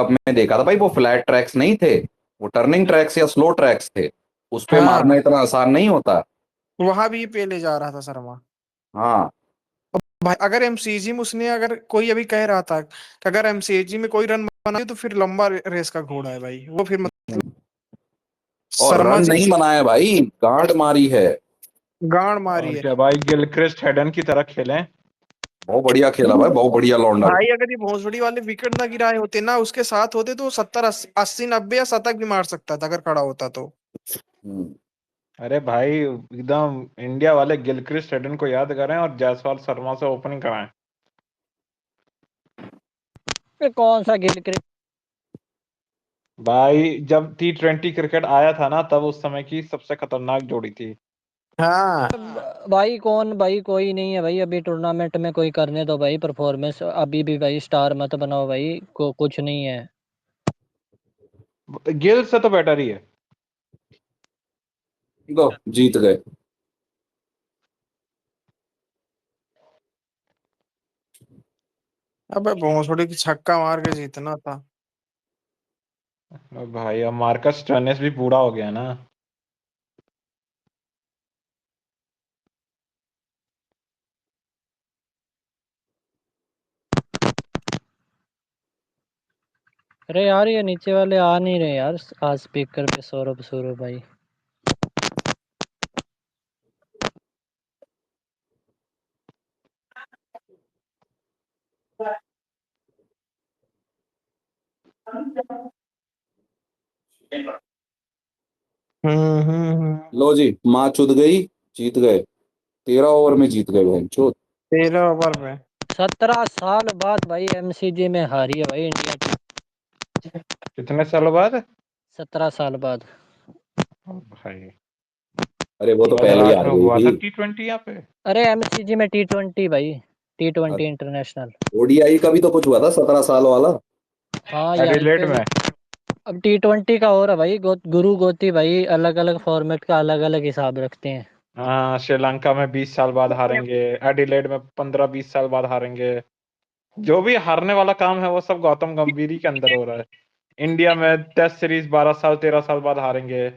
Cup में देखा था भाई, वो फ्लैट ट्रैक्स नहीं थे, वो टर्निंग ट्रैक्स या स्लो ट्रैक्स थे, उस पे मारना हाँ, इतना आसान नहीं होता। वहां भी पे ले जा रहा था शर्मा। हाँ। भाई अगर एमसीजी में उसने, अगर कोई अभी कह रहा था कि अगर एमसीजी में कोई रन बनाए तो फिर लंबा रेस का घोड़ा है भाई वो, फिर मतलब और शर्मा रन जी नहीं बनाया भाई, गांड मारी है। गांड मारी और है। क्या भाई, गिलक्रिस्ट हेडन की तरह खेले। बहुत बढ़िया खेला भाई, बहुत बढ़िया लौंडा। भाई अगर ये भोसड़ी वाले विकेट ना गिराए होते ना, उसके साथ होते तो 70 80 90 या शतक भी मार सकता था अगर खड़ा होता तो। हम्म। अरे भाई एकदम इंडिया वाले गिलक्रिस्ट हेडन को याद करें और जायसवाल शर्मा से ओपनिंग कराएं। ये कौन सा गिल क्रिकेट। भाई जब T20 क्रिकेट आया था ना, तब उस समय की सबसे खतरनाक जोड़ी थी। हाँ भाई कौन भाई, कोई नहीं है भाई अभी टूर्नामेंट में, कोई करने दो भाई परफॉर्मेंस, अभी भी भाई स्टार मत बनाओ भाई कुछ नहीं है। गिल से तो बेटर ही है। लो जीत गए। अबे भोसड़ी की छक्का मार के जीतना था। अब भाई अब मार्कस स्टोइनिस भी बूढ़ा हो गया ना। अरे यार ये नीचे वाले आ नहीं रहे यार, आज स्पीकर पे सौरभ सौरभ भाई। हम्म। लो जी, माँ चुद गई, जीत गए। 13 ओवर में जीत गए बहन चोद। 13 ओवर में। 17 साल बाद भाई एमसीजी में हारी है भाई इंडिया टीम। कितने साल बाद? 17 साल बाद। ओ भाई अरे वो तो पहले ही 2008 हार में गई हुआ थी। था T20 यहाँ पे। अरे एमसीजी में T20 भाई, T20 इंटरनेशनल। ओडीआई का भी तो कुछ हुआ था 17 साल वाला। हाँ ये एडिलेड आईपीएल। में। अब T20 का हो रहा भाई, गुरु गोती भाई, अलग अलग फॉर्मेट का अलग अलग हिसाब रखते हैं। हाँ, श्रीलंका में 20 साल बाद हारेंगे, एडिलेड में 15-20 साल बाद हारेंगे। जो भी हारने वाला काम है वो सब गौतम गंभीर ही के अंदर हो रहा है। इंडिया में टेस्ट सीरीज 12 साल 13 साल बाद हारेंगे।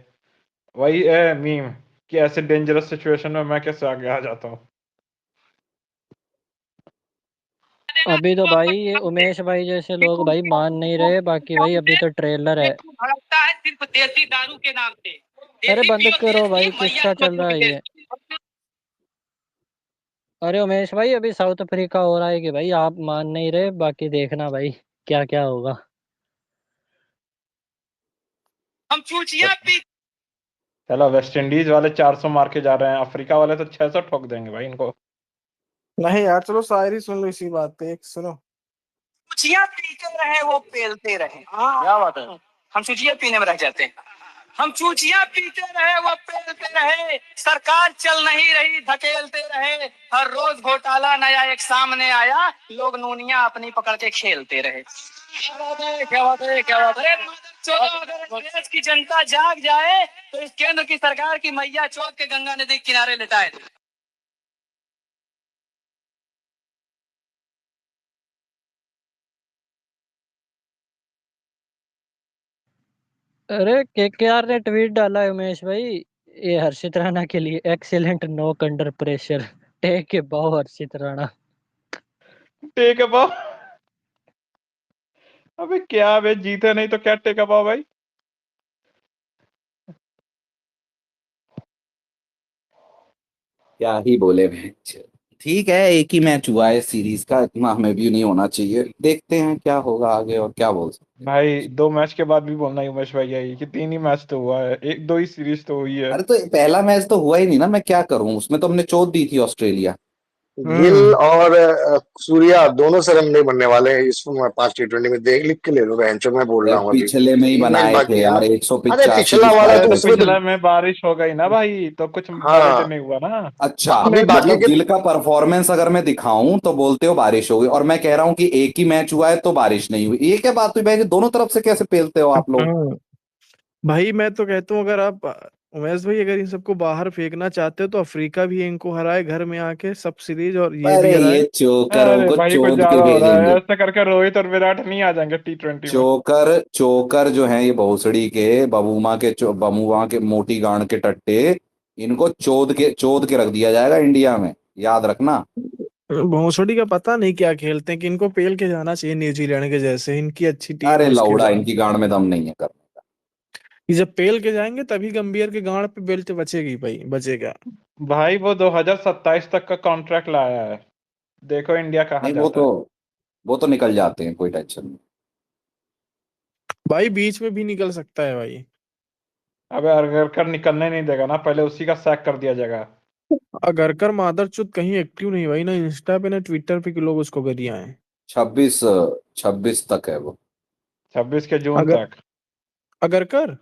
वही है मीम कि ऐसे डेंजरस सिचुएशन में मैं कैसे आगे आ जाता हूँ। अभी तो भाई ये उमेश भाई जैसे लोग भाई मान नहीं रहे, बाकी भाई अभी तो ट्रेलर है। भड़कता है सिर्फ देसी दारू के नाम पे। अरे देसी बंद पियो करो देश की भाई, मैया किसका समझ चल रहा लो है विदेश ये। की। अरे उमेश भाई अभी साउथ अफ्रीका हो रहा है कि भाई आप मान नहीं रहे, बाकी देखना भाई क्या क्या होगा। हम चूचिया पी। चलो, वेस्ट इंडीज वाले 400 मार के जा रहे हैं, अफ्रीका वाले तो 600 ठोक देंगे भाई इनको। नहीं यार, चलो शायरी सुन लो इसी बात पे, एक सुनो। चूचिया पीते रहे वो पेलते रहे। हाँ क्या बात है। हम चूचिया पीने में रह जाते हैं। हम चूचिया पीते रहे वो पेलते रहे, सरकार चल नहीं रही धकेलते रहे। हर रोज घोटाला नया एक सामने आया, लोग नूनिया अपनी पकड़ के खेलते रहे। क्या बात है, क्या बात है, क्या बात है। चलो अगर देश की जनता जाग जाए तो इस केंद्र की सरकार की मैया चौक के गंगा नदी के किनारे लिटाए। अरे केकेआर ने ट्वीट डाला है उमेश भाई, ये हर्षित राणा के लिए, एक्सीलेंट नॉक अंडर प्रेशर, टेक के बाव हर्षित राणा। टेक अ पाओ। अबे क्या वे जीते नहीं तो क्या टेक अ पाओ भाई। क्या ही बोले मैच। ठीक है, एक ही मैच हुआ है सीरीज का, इतना हमें भी नहीं होना चाहिए, देखते हैं क्या होगा आगे और क्या बोल सकते हैं। भाई 2 मैच के बाद भी बोलना ही उमेश भाई यही कि 3 ही मैच तो हुआ है, एक दो ही सीरीज तो हुई है। अरे तो पहला मैच तो हुआ ही नहीं ना, मैं क्या करूं, उसमें तो हमने चोट दी थी ऑस्ट्रेलिया। गिल हम्म। और सूर्या दोनों से रन नहीं बनने वाले हैं इस 5 T20 में। देख लिख के ले लो बहनचोद, मैं बोल अरे रहा हूँ अभी। पिछले में ही 3 मैच बनाए थे बाकी है यार, ना। एक सौ अरे पिचासी की पिछला वाला अरे तो तो स्ट्राइक उसमें तो। पिछले में बारिश हो गई ना भाई, तो कुछ डैमेज हाँ, नहीं हुआ ना। अच्छा, अभी बाकी मतलब के। गिल का परफॉर्मेंस अगर मैं दिखाऊं तो बोलते हो बारिश हो गई, और मैं कह रहा हूं कि एक ही मैच हुआ है तो बारिश नहीं हुई, ये क्या बात हुई भाई, दोनों तरफ से कैसे पेलते हो आप लोग। हम्म। भाई मैं तो कहता हूँ अगर आप उमेश भाई अगर इन सबको बाहर फेंकना चाहते हो तो अफ्रीका भी इनको हराए घर में आके सब सीरीज, और ये भी अरे हराए। ये चोकरों अरे को भाई कुछ चोद के ज्यादा हो रहा है, भेजेंगे। ऐसे करके रोहित और विराट नहीं आ जाएंगे T20 में। चोकर चोकर जो हैं ये भोसड़ी के बमुआ के मोटी गांड के टट्टे, इनको चोद के रख दिया जाएगा इंडिया में, याद रखना। भोसड़ी का पता नहीं क्या खेलते हैं कि इनको पेल के जाना चाहिए न्यूजीलैंड के जैसे, इनकी अच्छी टीम अरे है उसके लौड़ा, बाद। इनकी गांड में दम नहीं है करने का। कि जब पेल के जाएंगे तभी गंभीर के गांड पे बेल्ट बचेगी भाई, बचेगा। भाई वो 2027 तक का कॉन्ट्रैक्ट लाया है, देखो इंडिया कहाँ नहीं जाता है। वो तो निकल जाते हैं, कोई टेंशन नहीं। भाई बीच में भी निकल सकता है भाई। अबे अगर निकलने नहीं देगा ना, पहले उसी का सैक कर दिया जाएगा। अगरकर मादरचोद कहीं एक्टिव नहीं भाई, ना इंस्टा पे ना ट्विटर पे, कि लोग उसको गरिया हैं। 26 26 तक है वो। 26 के जून अगर तक। अगरकर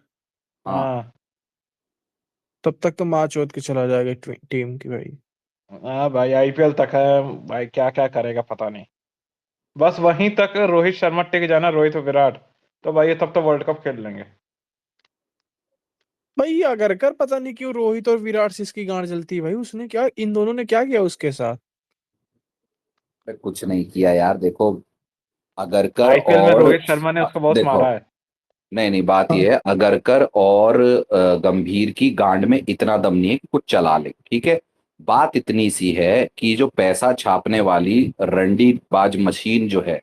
हाँ। हाँ। तब तक तो माँ चोद के चला जाएगा टीम की भाई। हाँ भाई IPL तक है। भाई क्या क्या करेगा पता नहीं। बस वहीं तक रोहित शर्मा टिक जाना, रोहित और विराट, तो भाई ये तब तो वर्ल्ड कप खेल लेंगे। भाई ये अगरकर पता नहीं क्यों रोहित और विराट से इसकी गांड जलती है भाई, उसने क्या, इन दोनों ने क्या किया उसके साथ। कुछ नहीं किया यार, देखो अगरकर IPL में और रोहित शर्मा ने उसको बहुत देखो, मारा है। नहीं नहीं, बात यह है अगरकर और गंभीर की गांड में इतना दम नहीं है कि कुछ चला ले, ठीक है। बात इतनी सी है कि जो पैसा छापने वाली रंडीबाज मशीन जो है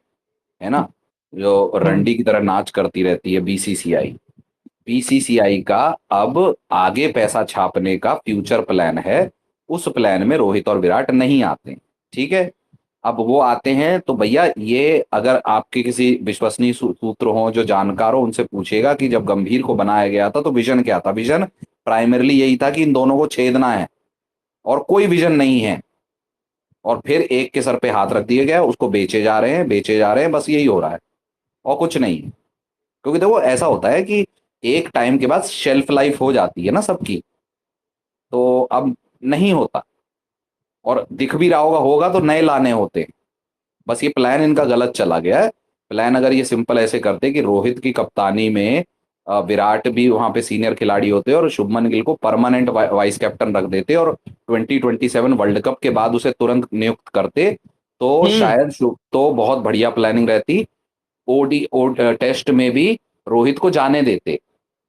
ना, जो हम्म। रंडी की तरह नाच करती रहती है, बीसीसीआई का अब आगे पैसा छापने का फ्यूचर प्लान है। उस प्लान में रोहित और विराट नहीं आते, ठीक है। अब वो आते हैं तो भैया, ये अगर आपके किसी विश्वसनीय सूत्र हो जो जानकार हो, उनसे पूछेगा कि जब गंभीर को बनाया गया था तो विजन क्या था। विजन प्राइमरली यही था कि इन दोनों को छेदना है, और कोई विजन नहीं है। और फिर एक के सर पे हाथ रख दिया गया, उसको बेचे जा रहे हैं, बेचे जा रहे हैं, बस यही हो रहा है और कुछ नहीं है। क्योंकि देखो ऐसा होता है कि एक टाइम के बाद शेल्फ लाइफ हो जाती है ना सबकी, तो अब नहीं होता। और दिख भी रहा होगा तो नए लाने होते। बस ये प्लान इनका गलत चला गया है। प्लान अगर ये सिंपल ऐसे करते कि रोहित की कप्तानी में विराट भी वहां पे सीनियर खिलाड़ी होते और शुभमन गिल को परमानेंट वाइस कैप्टन रख देते, और 2027 वर्ल्ड कप के बाद उसे तुरंत नियुक्त करते, तो शायद तो बहुत बढ़िया प्लानिंग रहती। टेस्ट में भी रोहित को जाने देते,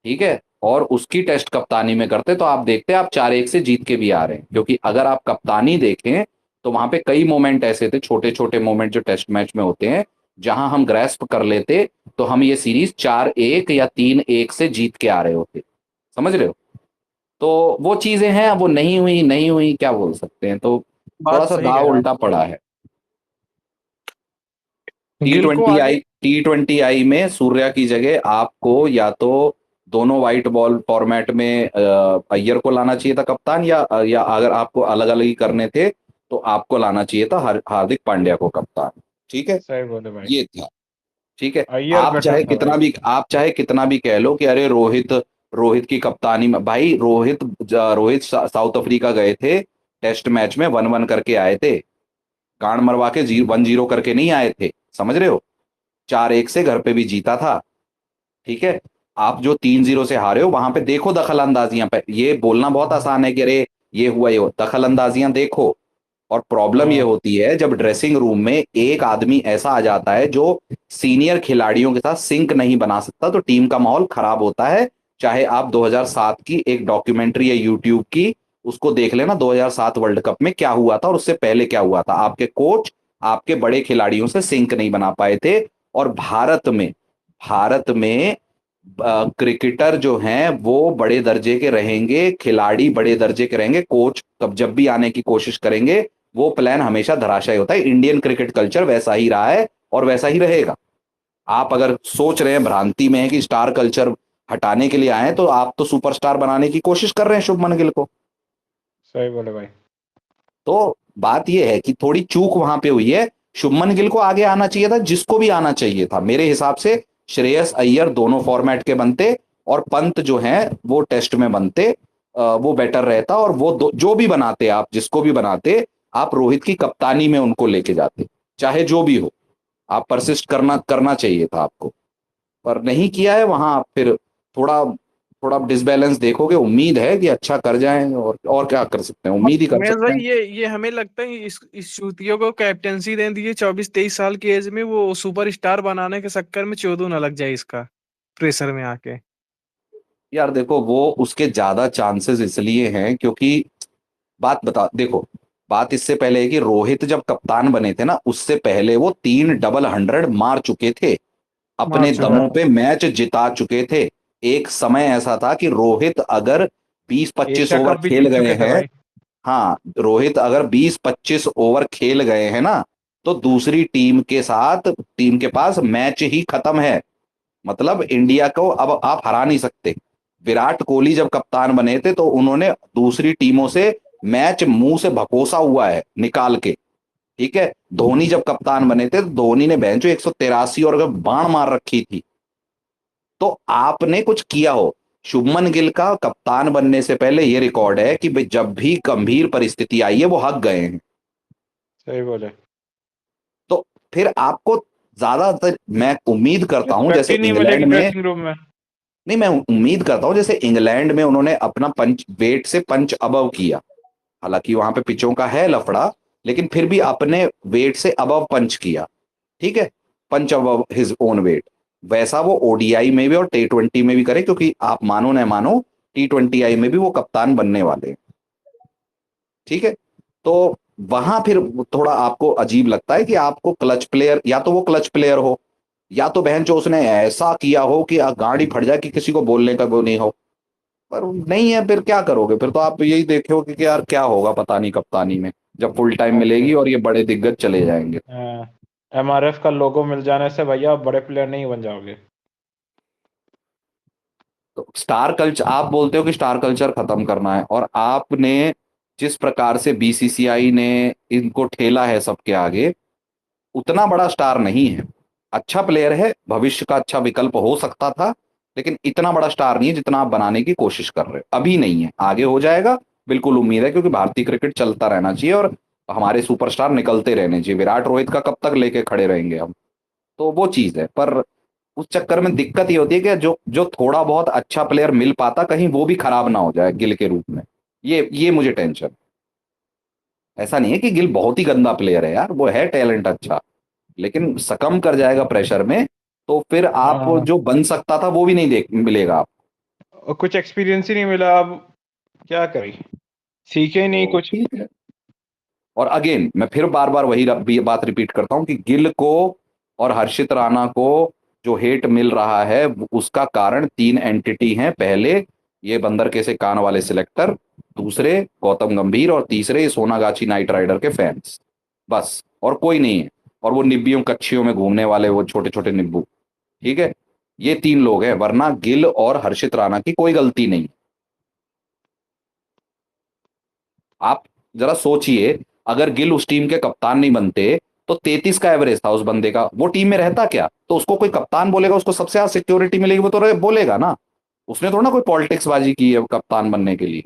ठीक है, और उसकी टेस्ट कप्तानी में करते, तो आप देखते आप 4-1 से जीत के भी आ रहे हैं। क्योंकि अगर आप कप्तानी देखें तो वहां पे कई मोमेंट ऐसे थे, छोटे छोटे मोमेंट जो टेस्ट मैच में होते हैं, जहां हम ग्रेस्प कर लेते तो हम ये सीरीज 4-1 या 3-1 से जीत के आ रहे होते। समझ रहे हो? तो वो चीजें हैं, वो नहीं हुई, नहीं हुई, क्या बोल सकते हैं। तो थोड़ा बात सा सही कह दाव रहा उल्टा पड़ा है। है। टी गिल को ट्वेंटी आगे। आई T20I में सूर्या की जगह आपको या तो दोनों वाइट बॉल फॉर्मेट में अय्यर को लाना चाहिए था कप्तान, या अगर आपको अलग अलग ही करने थे तो आपको लाना चाहिए था हार्दिक पांड्या को कप्तान, ठीक है। सही बोले भाई। ये था, ठीक है। अय्यर बेटर था भाई। आप चाहे कितना भी कह लो कि अरे रोहित रोहित की कप्तानी में, भाई रोहित साउथ अफ्रीका गए थे, टेस्ट मैच में 1-1 करके आए थे, गांड मरवा के 1-0 करके नहीं आए थे, समझ रहे हो। 4-1 से घर पे भी जीता था, ठीक है। आप जो 3-0 से हारे हो वहां पे देखो दखल अंदाजियां पे, ये बोलना बहुत आसान है कि अरे ये हुआ, ये दखल अंदाजियां देखो। और प्रॉब्लम ये हाँ। होती है जब ड्रेसिंग रूम में एक आदमी ऐसा आ जाता है जो सीनियर खिलाड़ियों के साथ सिंक नहीं बना सकता, तो टीम का माहौल खराब होता है। चाहे आप 2007 की एक डॉक्यूमेंट्री है यूट्यूब की, उसको देख लेना, 2007 वर्ल्ड कप में क्या हुआ था और उससे पहले क्या हुआ था। आपके कोच आपके बड़े खिलाड़ियों से सिंक नहीं बना पाए थे। और भारत में क्रिकेटर जो हैं वो बड़े दर्जे के रहेंगे, खिलाड़ी बड़े दर्जे के रहेंगे, कोच कब जब भी आने की कोशिश करेंगे वो प्लान हमेशा धराशायी होता है। इंडियन क्रिकेट कल्चर वैसा ही रहा है और वैसा ही रहेगा। आप अगर सोच रहे हैं, भ्रांति में है कि स्टार कल्चर हटाने के लिए आए हैं, तो आप तो सुपरस्टार बनाने की कोशिश कर रहे हैं शुभमन गिल को। सही बोले भाई। तो बात यह है कि थोड़ी चूक वहां पे हुई है। शुभमन गिल को आगे आना चाहिए था, जिसको भी आना चाहिए था मेरे हिसाब से। श्रेयस अय्यर दोनों फॉर्मेट के बनते, और पंत जो है वो टेस्ट में बनते, वो बेटर रहता। और वो जो भी बनाते, आप जिसको भी बनाते, आप रोहित की कप्तानी में उनको लेके जाते, चाहे जो भी हो। आप परसिस्ट करना करना चाहिए था आपको, पर नहीं किया है। वहां आप फिर थोड़ा थोड़ा डिसबैलेंस देखोगे, उम्मीद है कि अच्छा कर जाएं, और क्या कर सकते हैं, उम्मीद ही कर उमेश सकते भाई, हैं। ये हमें लगता है इस चूतियों को कैप्टेंसी दे दीजिए 24-23 साल की एज में, वो सुपरस्टार बनाने के चक्कर में चोदू ना लग जाए इसका प्रेशर में आके। यार देखो, वो उसके ज्यादा चांसेस इसलिए हैं क्योंकि बात बता देखो, बात इससे पहले है कि रोहित जब कप्तान बने थे ना, उससे पहले वो 3 डबल 100 मार चुके थे, मार अपने चुका दमों पे मैच जिता चुके थे। एक समय ऐसा था कि रोहित अगर 20-25 एशिया ओवर कप भी खेल जीत गए चुके थे हैं, भाई। हाँ रोहित अगर 20-25 ओवर खेल गए हैं ना, तो दूसरी टीम के साथ टीम के पास मैच ही खत्म है। मतलब इंडिया को अब आप हरा नहीं सकते। विराट कोहली जब कप्तान बने थे तो उन्होंने दूसरी टीमों से मैच मुंह से भकोसा हुआ है निकाल के। ठीक है, धोनी जब कप्तान बने थे तो धोनी ने बेंचो 183 और अगर बाण मार रखी थी। तो आपने कुछ किया हो। शुभमन गिल का कप्तान बनने से पहले यह रिकॉर्ड है कि भाई जब भी गंभीर परिस्थिति आई है वो हक गए हैं। सही बोले। तो फिर आपको ज्यादातर मैं उम्मीद करता हूं रिस्पेक्ट जैसे ही नहीं इंग्लैंड मिलेगी में, ड्रेसिंग रूम में। नहीं मैं उम्मीद करता हूं जैसे इंग्लैंड में उन्होंने अपना पंच वेट से पंच अबव किया। हालांकि वहां पे पिचों का है लफड़ा, लेकिन फिर भी अपने वेट से अबव पंच किया। ठीक है, पंच अबव हिज ओन वेट। वैसा वो ओडीआई में भी और T20 में भी करे, क्योंकि आप मानो न मानो T20I में भी वो कप्तान बनने वाले हैं। ठीक है, तो वहां फिर थोड़ा आपको अजीब लगता है कि आपको क्लच प्लेयर, या तो वो क्लच प्लेयर हो, या तो बहन जो उसने ऐसा किया हो कि गाड़ी फट जाए कि किसी को बोलने का वो नहीं हो। पर नहीं है, फिर क्या करोगे, फिर तो आप यही देखोगे कि यार क्या होगा पता नहीं कप्तानी में, जब फुल टाइम और मिलेगी क्या। और ये बड़े दिग्गज चले जाएंगे। एमआरएफ का लोगो मिल जाने से भैया आप बड़े प्लेयर नहीं बन जाओगे। तो स्टार कल्चर, आप बोलते हो कि स्टार कल्चर खत्म करना है, और आपने जिस प्रकार से बीसीसीआई ने इनको ठेला है सबके आगे, उतना बड़ा स्टार नहीं है। अच्छा प्लेयर है, भविष्य का अच्छा विकल्प हो सकता था, लेकिन इतना बड़ा स्टार नहीं है जितना आप बनाने की कोशिश कर रहे हो। अभी नहीं है, आगे हो जाएगा, बिल्कुल उम्मीद है, क्योंकि भारतीय क्रिकेट चलता रहना चाहिए और हमारे सुपरस्टार निकलते रहने चाहिए। विराट रोहित का कब तक लेके खड़े रहेंगे हम, तो वो चीज है। पर उस चक्कर में दिक्कत ये होती है कि जो जो थोड़ा बहुत अच्छा प्लेयर मिल पाता, कहीं वो भी खराब ना हो जाए गिल के रूप में। ये मुझे टेंशन। ऐसा नहीं है कि गिल बहुत ही गंदा प्लेयर है यार, वो है टैलेंट अच्छा, लेकिन सकम कर जाएगा प्रेशर में, तो फिर आप हाँ, जो बन सकता था वो भी नहीं देख मिलेगा आप। और कुछ एक्सपीरियंस ही नहीं मिला अब। क्या करें, सीखे ही नहीं तो कुछ। ठीक है। और अगेन मैं फिर बार बार वही बात रिपीट करता हूं कि गिल को और हर्षित राणा को जो हेट मिल रहा है, उसका कारण 3 एंटिटी हैं। पहले ये बंदर के से कान वाले सिलेक्टर, दूसरे गौतम गंभीर, और तीसरे सोनागाची नाइट राइडर के फैंस, बस और कोई नहीं है। और वो निब्बियों कच्छियों में घूमने वाले वो छोटे छोटे निब्बू। ठीक है, ये 3 लोग हैं, वरना गिल और हर्षित राणा की कोई गलती नहीं। आप जरा सोचिए, अगर गिल उस टीम के कप्तान नहीं बनते तो 33 का एवरेज था उस बंदे का, वो टीम में रहता क्या? तो उसको कोई कप्तान बोलेगा, उसको सबसे ज्यादा सिक्योरिटी मिलेगी, वो तो बोलेगा ना। उसने थोड़ा ना कोई पॉलिटिक्स बाजी की है कप्तान बनने के लिए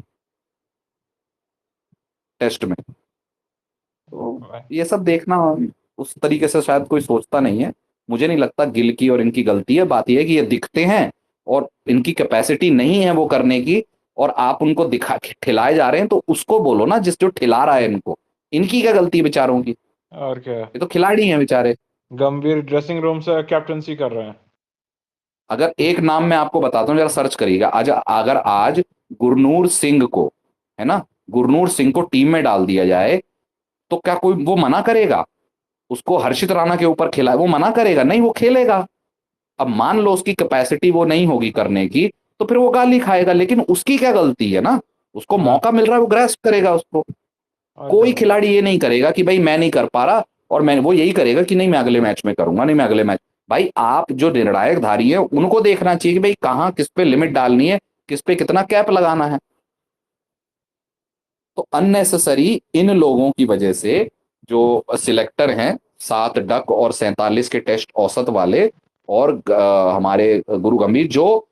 टेस्ट में। तो ये सब देखना, उस तरीके से शायद कोई सोचता नहीं है। मुझे नहीं लगता गिल की और इनकी गलती है, बात यह है कि ये दिखते हैं और इनकी कैपेसिटी नहीं है वो करने की, और आप उनको दिखा खिलाए जा रहे हैं, तो उसको बोलो ना जिस जो खिला रहा है इनको। इनकी क्या गलती है बेचारों की, और क्या। ये तो खिलाड़ी हैं बेचारे। गंभीर ड्रेसिंग रूम से कैप्टनसी कर रहे हैं। अगर एक नाम मैं आपको बताता हूँ, जरा सर्च करिएगा, आज अगर आज गुरनूर सिंह को, है ना, गुरनूर सिंह को टीम में डाल दिया जाए, तो क्या कोई वो मना करेगा? उसको हर्षित राणा के ऊपर खिलाए, वो मना करेगा? नहीं, वो खेलेगा। अब मान लो उसकी कैपेसिटी वो नहीं होगी करने की, तो फिर वो गाली खाएगा, लेकिन उसकी क्या गलती है ना? उसको हाँ, मौका मिल रहा है, वो ग्रैस्प करेगा उसको। और क्या कोई भाई। खिलाड़ी ये नहीं करेगा कि भाई मैं नहीं कर पा रहा, और मैं वो यही करेगा कि नहीं मैं अगले मैच में करूंगा, नहीं मैं अगले मैच। भाई आप जो निर्णायक धारी है उनको देखना चाहिए कि भाई कहाँ किस पे लिमिट डालनी है, किस पे कितना कैप लगाना है। तो अननेसेसरी इन लोगों की वजह से जो सिलेक्टर हैं, 7 डक और 47 के टेस्ट औसत वाले, और हमारे गुरु गंभीर जो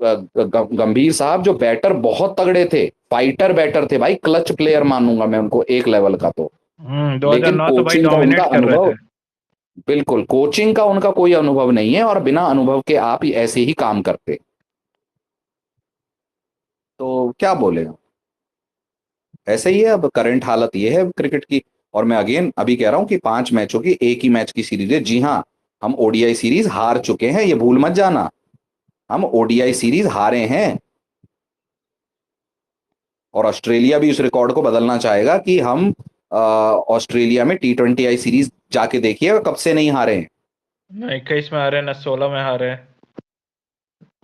गंभीर साहब जो बैटर बहुत तगड़े थे, फाइटर बैटर थे भाई, क्लच प्लेयर मानूंगा मैं उनको एक लेवल का तो। लेकिन 2009 तो भाई कोचिंग का उनका डोमिनेट कर रहे अनुभव, थे। बिल्कुल कोचिंग का उनका कोई अनुभव नहीं है, और बिना अनुभव के आप ऐसे ही काम करते। तो क्या बोलेगा। ऐसे ही है, अब करंट हालत ये है क्रिकेट की। और मैं अगेन अभी कह रहा हूं कि 5 मैचों की एक ही मैच की सीरीज है। जी हाँ, हम ओडीआई सीरीज हार चुके हैं, ये भूल मत जाना। हम ओडीआई सीरीज हारे हैं, और ऑस्ट्रेलिया भी उस रिकॉर्ड को बदलना चाहेगा कि हम ऑस्ट्रेलिया में T20 आई सीरीज जाके देखिए कब से नहीं हारे हैं। न 21 में हारे, न 16 में हारे,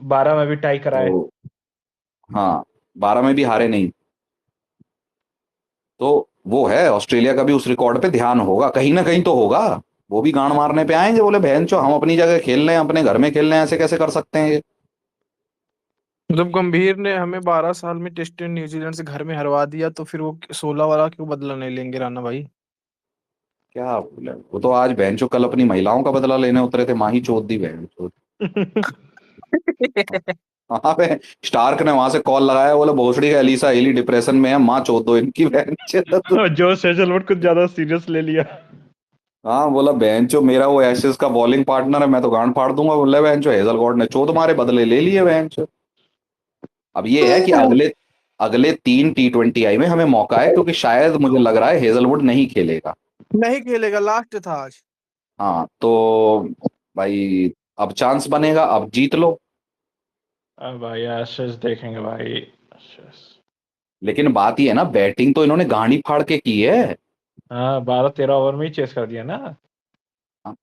12 में भी टाई कराए। तो हाँ, 12 में भी हारे नहीं। तो वो है, ऑस्ट्रेलिया का भी उस रिकॉर्ड पे ध्यान होगा, कहीं ना कहीं तो होगा। वो भी गांड मारने पे आएंगे, बोले बहन चो हम अपनी जगह खेल रहे हैं, अपने घर में खेल रहे हैं, ऐसे कैसे कर सकते हैं ये। जब गंभीर ने हमें 12 साल में टेस्ट न्यूजीलैंड से घर में हरवा दिया, तो फिर वो 16 वाला क्यों बदला नहीं लेंगे राणा भाई? क्या बोले, वो तो आज बहन चो कल अपनी महिलाओं का बदला लेने उतरे थे, माही चोद दी बहन चोद। हाँ बे, स्टार्क ने वहां से कॉल लगाया, बोले भोसड़ी का एलिसा हेली डिप्रेशन में है, माँ चोद दो इनकी बहन चोद। जो सेजलवुड कुछ ज्यादा सीरियस ले लिया। हाँ बोला बहन चो मेरा वो एशेज का बॉलिंग पार्टनर है, मैं तो गांड फाड़ दूंगा। बोले बहन चो हेजलगॉड ने चोद मारे, बदले ले लिए बहन चो। अब ये है कि अगले अगले 3 T20 आई में हमें मौका है, क्योंकि शायद मुझे लग रहा है हेजलवुड नहीं खेलेगा। नहीं खेलेगा, लास्ट था आज। हाँ तो भाई अब चांस बनेगा, अब जीत लो। अब भाई एशेज देखेंगे भाई, एशेज। लेकिन बात ये है ना, बैटिंग तो इन्होंने गांडी फाड़ के की है। हाँ, 12-13 ओवर में ही चेस कर दिया ना।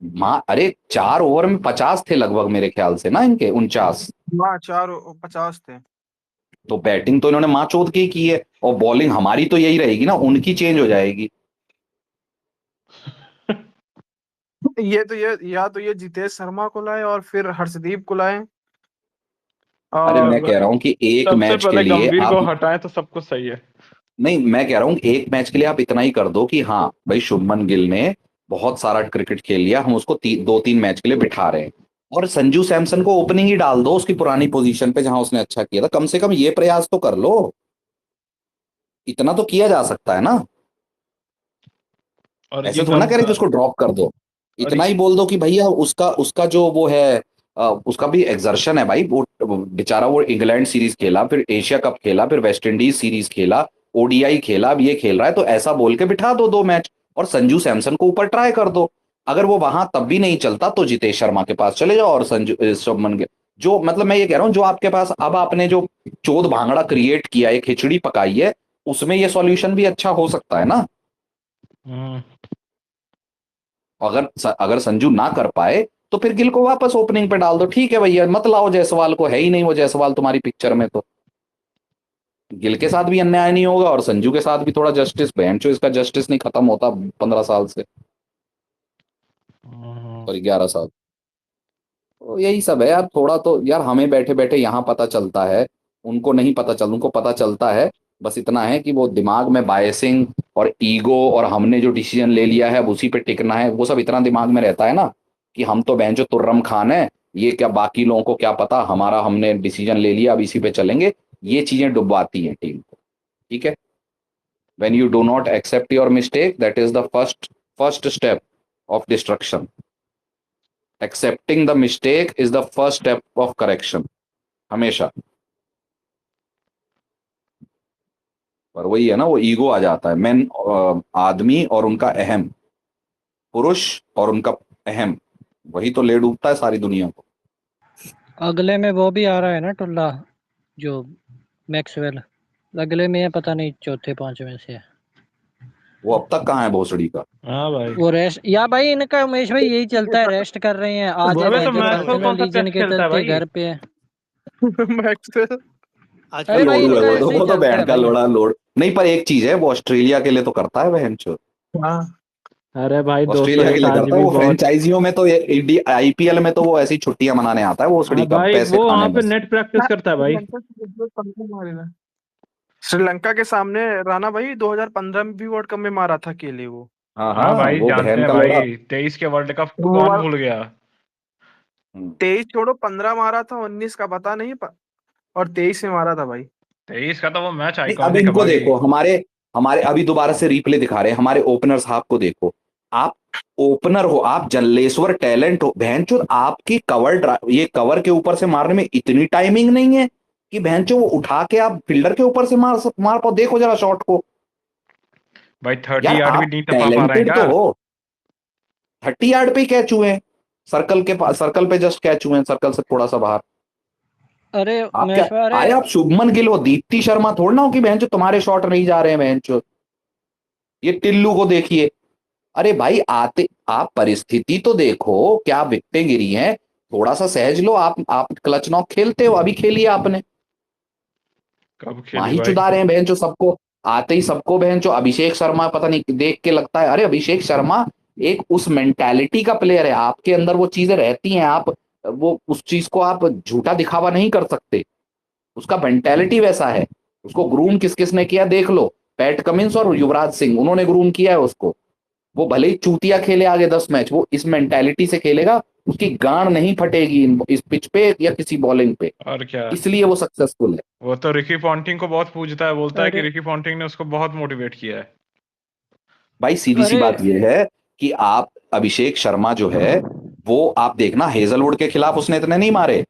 माँ अरे 4 ओवर में 50 थे लगभग मेरे ख्याल से ना, इनके 49। हाँ, 50 थे। तो बैटिंग तो इन्होंने माँ चोद के ही की है, और बॉलिंग हमारी तो यही रहेगी ना, उनकी चेंज हो जाएगी। ये जितेश शर्मा को लाए और फिर हर्षदीप को लाए। अरे मैं और कह रहा हूँ कि एक सबसे मैच के पहले लिए गंभीर को आप, हटाएं तो सब कुछ सही है। नहीं मैं कह रहा हूँ एक मैच के लिए आप इतना ही कर दो कि हाँ भाई शुभमन गिल ने बहुत सारा क्रिकेट खेल लिया, हम उसको 2-3 मैच के लिए बिठा रहे हैं, और संजू सैमसन को ओपनिंग ही डाल दो उसकी पुरानी पोजीशन पे जहां उसने अच्छा किया था। कम से कम ये प्रयास तो कर लो, इतना तो किया जा सकता है ना। और ऐसे ये थोड़ा ना कह रहे कि उसको ड्रॉप कर दो, और इतना ही बोल दो कि भैया उसका उसका जो वो है, उसका भी एक्सर्शन है भाई। वो बेचारा वो इंग्लैंड सीरीज खेला, फिर एशिया कप खेला, फिर वेस्ट इंडीज सीरीज खेला, ओडीआई खेला, अब ये खेल रहा है, तो ऐसा बोल के बिठा दो 2 मैच, और संजू सैमसन को ऊपर ट्राई कर दो। अगर वो वहां तब भी नहीं चलता तो जितेश शर्मा के पास चले जाओ, और शुभमन गिल, जो मतलब मैं ये कह रहा हूं जो आपके पास अब आपने जो चोद भांगड़ा क्रिएट किया है, खिचड़ी पकाई है, उसमें ये सॉल्यूशन भी अच्छा हो सकता है ना। हम्म, अगर संजू ना कर पाए तो फिर गिल को वापस ओपनिंग पे डाल दो, ठीक है भैया, मत लाओ जायसवाल को, है ही नहीं वो जायसवाल तुम्हारी पिक्चर में, तो गिल के साथ भी अन्याय नहीं होगा और संजू के साथ भी थोड़ा जस्टिस, बेंचो इसका जस्टिस नहीं खत्म होता 15 साल से, हम्म। और 11 साल। तो यही सब है यार, थोड़ा तो यार हमें बैठे बैठे यहाँ पता चलता है, उनको नहीं पता चल, उनको पता चलता है बस इतना है कि वो दिमाग में बायसिंग और ईगो, और हमने जो डिसीजन ले लिया है अब उसी पे टिकना है, वो सब इतना दिमाग में रहता है ना, कि हम तो बेंचो तुर्रम खान है, ये क्या बाकी लोगों को क्या पता, हमारा हमने डिसीजन ले लिया अब इसी पे चलेंगे। ये चीजें डुबवाती हैं टीम को, ठीक है। when you do not accept your mistake, that is the first step of destruction. Accepting the mistake is the first step of correction, हमेशा। पर वही है ना, वो ईगो आ जाता है, मैन, आदमी और उनका अहम, पुरुष और उनका अहम, वही तो ले डूबता है सारी दुनिया को। अगले में वो भी आ रहा है ना टुल्ला, जो मैक्सवेल, अगले में है, पता नहीं चौथे पांचवें से है। वो अब तक कहाँ है भोसड़ी का। हाँ भाई, वो रेस्ट या भाई इनका, उमेश भाई यही चलता है, रेस्ट कर रहे हैं, आज अबे तो जो मैक्सवेल कौन पर्सनल सा रीजन टेस्ट के खेलता है चलते भाई? घर पे है। मैक्सवेल अरे अरे भाई लोड़ू है इनका वो तो, ऐसे ही वो तो चलता बहन है का भाई। लोड़ा लोड नहीं, पर एक चीज है, वो ऑस्ट्रेलिया के लिए तो करता है बहन चो, हाँ, अरे भाई ऑस्ट्रेलिया के लिए 201 आज करता है भी वो, बहुत। फ्रेंचाइजियों में तो इंडिया आईपीएल में तो वो ऐसी छुट्टियां मनाने आता है, वो हाँ उसड़ी का भाई, पैसे वो खाने वहां पे बस। नेट प्रैक्टिस करता है भाई। श्रीलंका के सामने राणा भाई 2015 में भी वर्ल्ड कप में मारा था अकेले वो। हाँ हाँ हाँ, भाई, वो जानते बहन हैं का लोड़ा। भाई, 23 के वर्ल्ड कप वो कौन वाला भूल गया। 23 छोड़ो, 15 मारा था, 19 का पता नहीं और 23 में मारा था भाई। 23 का तो वो मैच नहीं अब आइकॉनिक है इनको भाई। देखो, हमारे हमारे अभी दोबारा से रिप्ले दिखा रहे हैं, हमारे ओपनर साहब को देखो। आप ओपनर हो, आप जल्लेश्वर टैलेंट हो, बहनचोद आपकी कवर ये कवर के ऊपर से मारने में इतनी टाइमिंग नहीं है, कि भैंचो वो उठा के आप फील्डर के ऊपर से मार पाओ। देखो जरा शॉट को भाई 30 यार, यार्ड भी आप नहीं टपा पा रहे हैं टैलेंटेड क्या? तो हो। 30 यार्ड पे ही कैच हुए हैं, सर्कल के पास, सर्कल पे जस्ट कैच हुए हैं, सर्कल से थोड़ा सा बाहर। अरे आप क्या उमेश भाई, अरे आए, आप शुभमन गिल हो, दीप्ति शर्मा थोड़ा ना हो कि भैंचो तुम्हारे शॉट नहीं जा रहे हैं भैंचो। ये टिल्लू को देखिए, अरे भाई आते, आप परिस्थिति तो देखो, क्या विकेटें गिरी हैं, थोड़ा सा सहज लो। आप क्लच नॉक खेलते हो, अभी खेलिए आपने, कब खेली माही भाई? चुदा रहे हैं बहन सबको, आते ही सबको बहन अभिषेक शर्मा पता नहीं देख के लगता है, अरे अभिषेक शर्मा एक उस मेंटालिटी का प्लेयर है, आपके अंदर वो चीजें रहती हैं, आप वो उस चीज को आप झूठा दिखावा नहीं कर सकते, उसका मेंटालिटी वैसा है। उसको ग्रूम किस किसने किया देख लो, पैट कमिंस और युवराज सिंह, उन्होंने ग्रूम किया है उसको। वो भले ही चूतिया खेले आगे 10 मैच, वो इस मेंटालिटी से खेलेगा, उसकी गांड नहीं फटेगी इस पिच पे या किसी बॉलिंग पे, और क्या, इसलिए वो सक्सेसफुल है। वो तो रिकी पॉन्टिंग को बहुत पूजता है, बोलता है कि अरे रिकी पॉन्टिंग ने उसको बहुत मोटिवेट किया है। भाई सीधी सी अरे बात यह है कि आप अभिषेक शर्मा जो है, वो आप देखना हेजलवुड के खिलाफ उसने इतने नहीं मारे,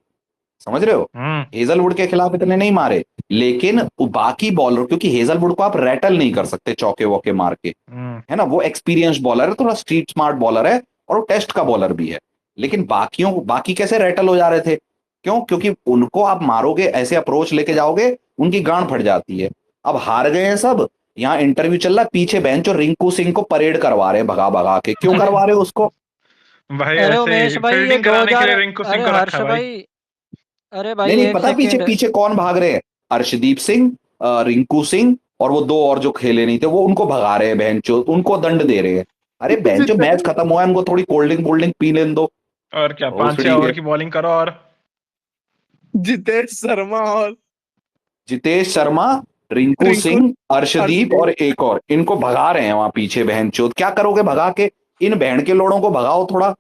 समझ रहे हो, हेजलवुड के खिलाफ इतने नहीं मारे, लेकिन वो बाकी बॉलर, क्योंकि हेजलवुड को आप रैटल नहीं कर सकते चौके वौके मार के, है ना, वो एक्सपीरियंस बॉलर है, थोड़ा स्ट्रीट स्मार्ट बॉलर है, और वो टेस्ट का बॉलर भी है। लेकिन बाकी कैसे रैटल हो जा रहे थे, क्यों? क्योंकि उनको आप मारोगे, ऐसे अप्रोच लेके जाओगे, उनकी गांड फट जाती है। अब हार गए हैं सब, यहाँ इंटरव्यू चल रहा है, पीछे बेंच और रिंकू सिंह को परेड करवा रहे हैं भगा भगा के, क्यों अरे करवा रहे हो उसको? भाई अरे ऐसे उमेश ही भाई, ये फील्डिंग कराने के 2000, लिए रिंकू सिंह अरे को रखा हर्ष है भाई। भाई, अरे नहीं भाई नहीं, एक पता पीछे सेकंड। पीछे कौन भाग रहे हैं? अर्शदीप सिंह, रिंकू सिंह, और वो दो और जो खेले नहीं थे, वो उनको भगा रहे हैं बहनचो, उनको दंड दे रहे हैं। अरे बहनचो, मैच खत्म हुआ है, उनको थोड़ी कोल्ड ड्रिंक वोल्ड ड्रिंक पी लेने दो, और क्या, भोसड़ी 5-6 ओवर के। की बॉलिंग करो। और जितेश शर्मा और जितेश शर्मा, रिंकू रिंकू, सिंह, अर्शदीप अर्शदीप। और एक और, इनको भगा रहे हैं वहां पीछे बहनचोद। क्या करोगे भगा के? इन बहन के लोड़ों को भगाओ थोड़ा।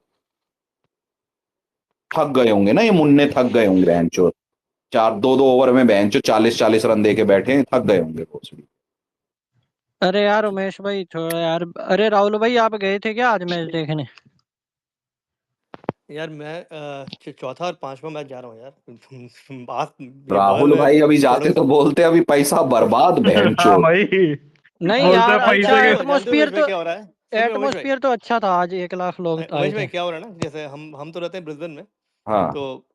थक गए होंगे ना ये मुन्ने, थक गए होंगे बहनचोद, चार दो दो ओवर में बहनचोद 40-40 रन दे के बैठे हैं, थक गए होंगे भोसड़ी। अरे यार उमेश भाई थोड़ा यार, अरे राहुल भाई आप गए थे क्या आज मैच देखने? यार मैं चौथा और पांचवा मैच जा रहा हूँ यार। बात ये बगल राहुल में भाई अभी जाते पड़ोस। तो बोलते अभी पैसा बर्बाद हाँ बहनचोद। भाई, नहीं बोलता यार, है जानते अच्छा पैसे के। जानते हो एटमोस्फियर उमेश भाई तो, क्या हो रहा है? सुन रहे हो उमेश भाई? एटमोस्फियर तो अच्छा था आज, 1 लाख लोग आए उमेश थे। भाई क्या हो रहा है ना, जैसे हम तो रहते हैं ब्रिस्बेन में, हाँ, तो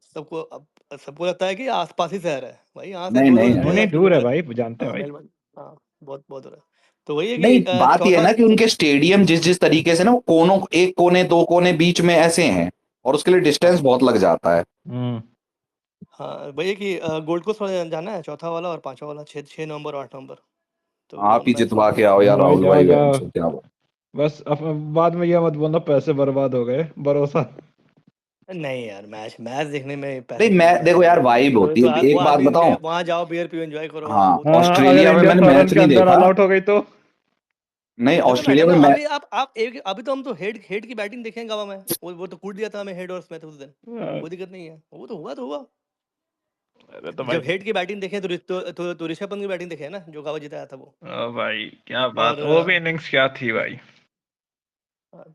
सबको लगता है कि आसपास ही शहर है भाई, यहाँ से नहीं दो नहीं दो नहीं दो नहीं, हजार दूर है किलोमीटर भाई, जानते हैं हाँ भाई। मेलबर्न। हाँ, बहुत बहुत हो रहा है। तो वही है नहीं, कि बात यह है चौथा। ना कि उनके स्टेडियम जिस जिस तरीके से ना, वो कोनों, एक कोने दो कोने बीच में ऐसे हैं, और उसके लिए डिस्टेंस हाँ बहुत लग जाता है। हाँ, वही है कि गोल्ड कोस्ट वाला जाना है, चौथा वाला और पांचवा वाला, 6 नवंबर और 8 नवंबर। तो आप ही मैं जितवा के आओ यार भाई राहुल जाओ भाई, जाओ, बहनचोद क्या बोल। बस बाद में ये मत बोलना पैसे बर्बाद हो गए, भरोसा। नहीं यार, मैच मैच देखने में पैसे नहीं, क्यों मैं बर्बाद देखो होंगे? यार, वाइब होती है, वो एक बात आदमी बताऊं। वहां जाओ, बियर पियो, एंजॉय करो, हाँ, वो तो हाँ, अगर ऑस्ट्रेलिया में इंडिया मैंने 100 रन मैच के नहीं अंदर देखा। ऑल आउट हो गई तो? नहीं, तो डजंट ऑस्ट्रेलिया मैटर में ना। मैं, अभी तो हम तो हेड की बैटिंग देखें गावा में, वो तो कूट दिया था हमें हेड और स्मिथ उस दिन। कोई दिक्कत नहीं है, वो तो हुआ। अरे तो भाई, जब हेड की बैटिंग देखें तो ऋषभ पंत की बैटिंग देखे ना, जो गावा जिताया था वो। ओ भाई क्या बात, और वो भी इनिंग्स क्या थी भाई।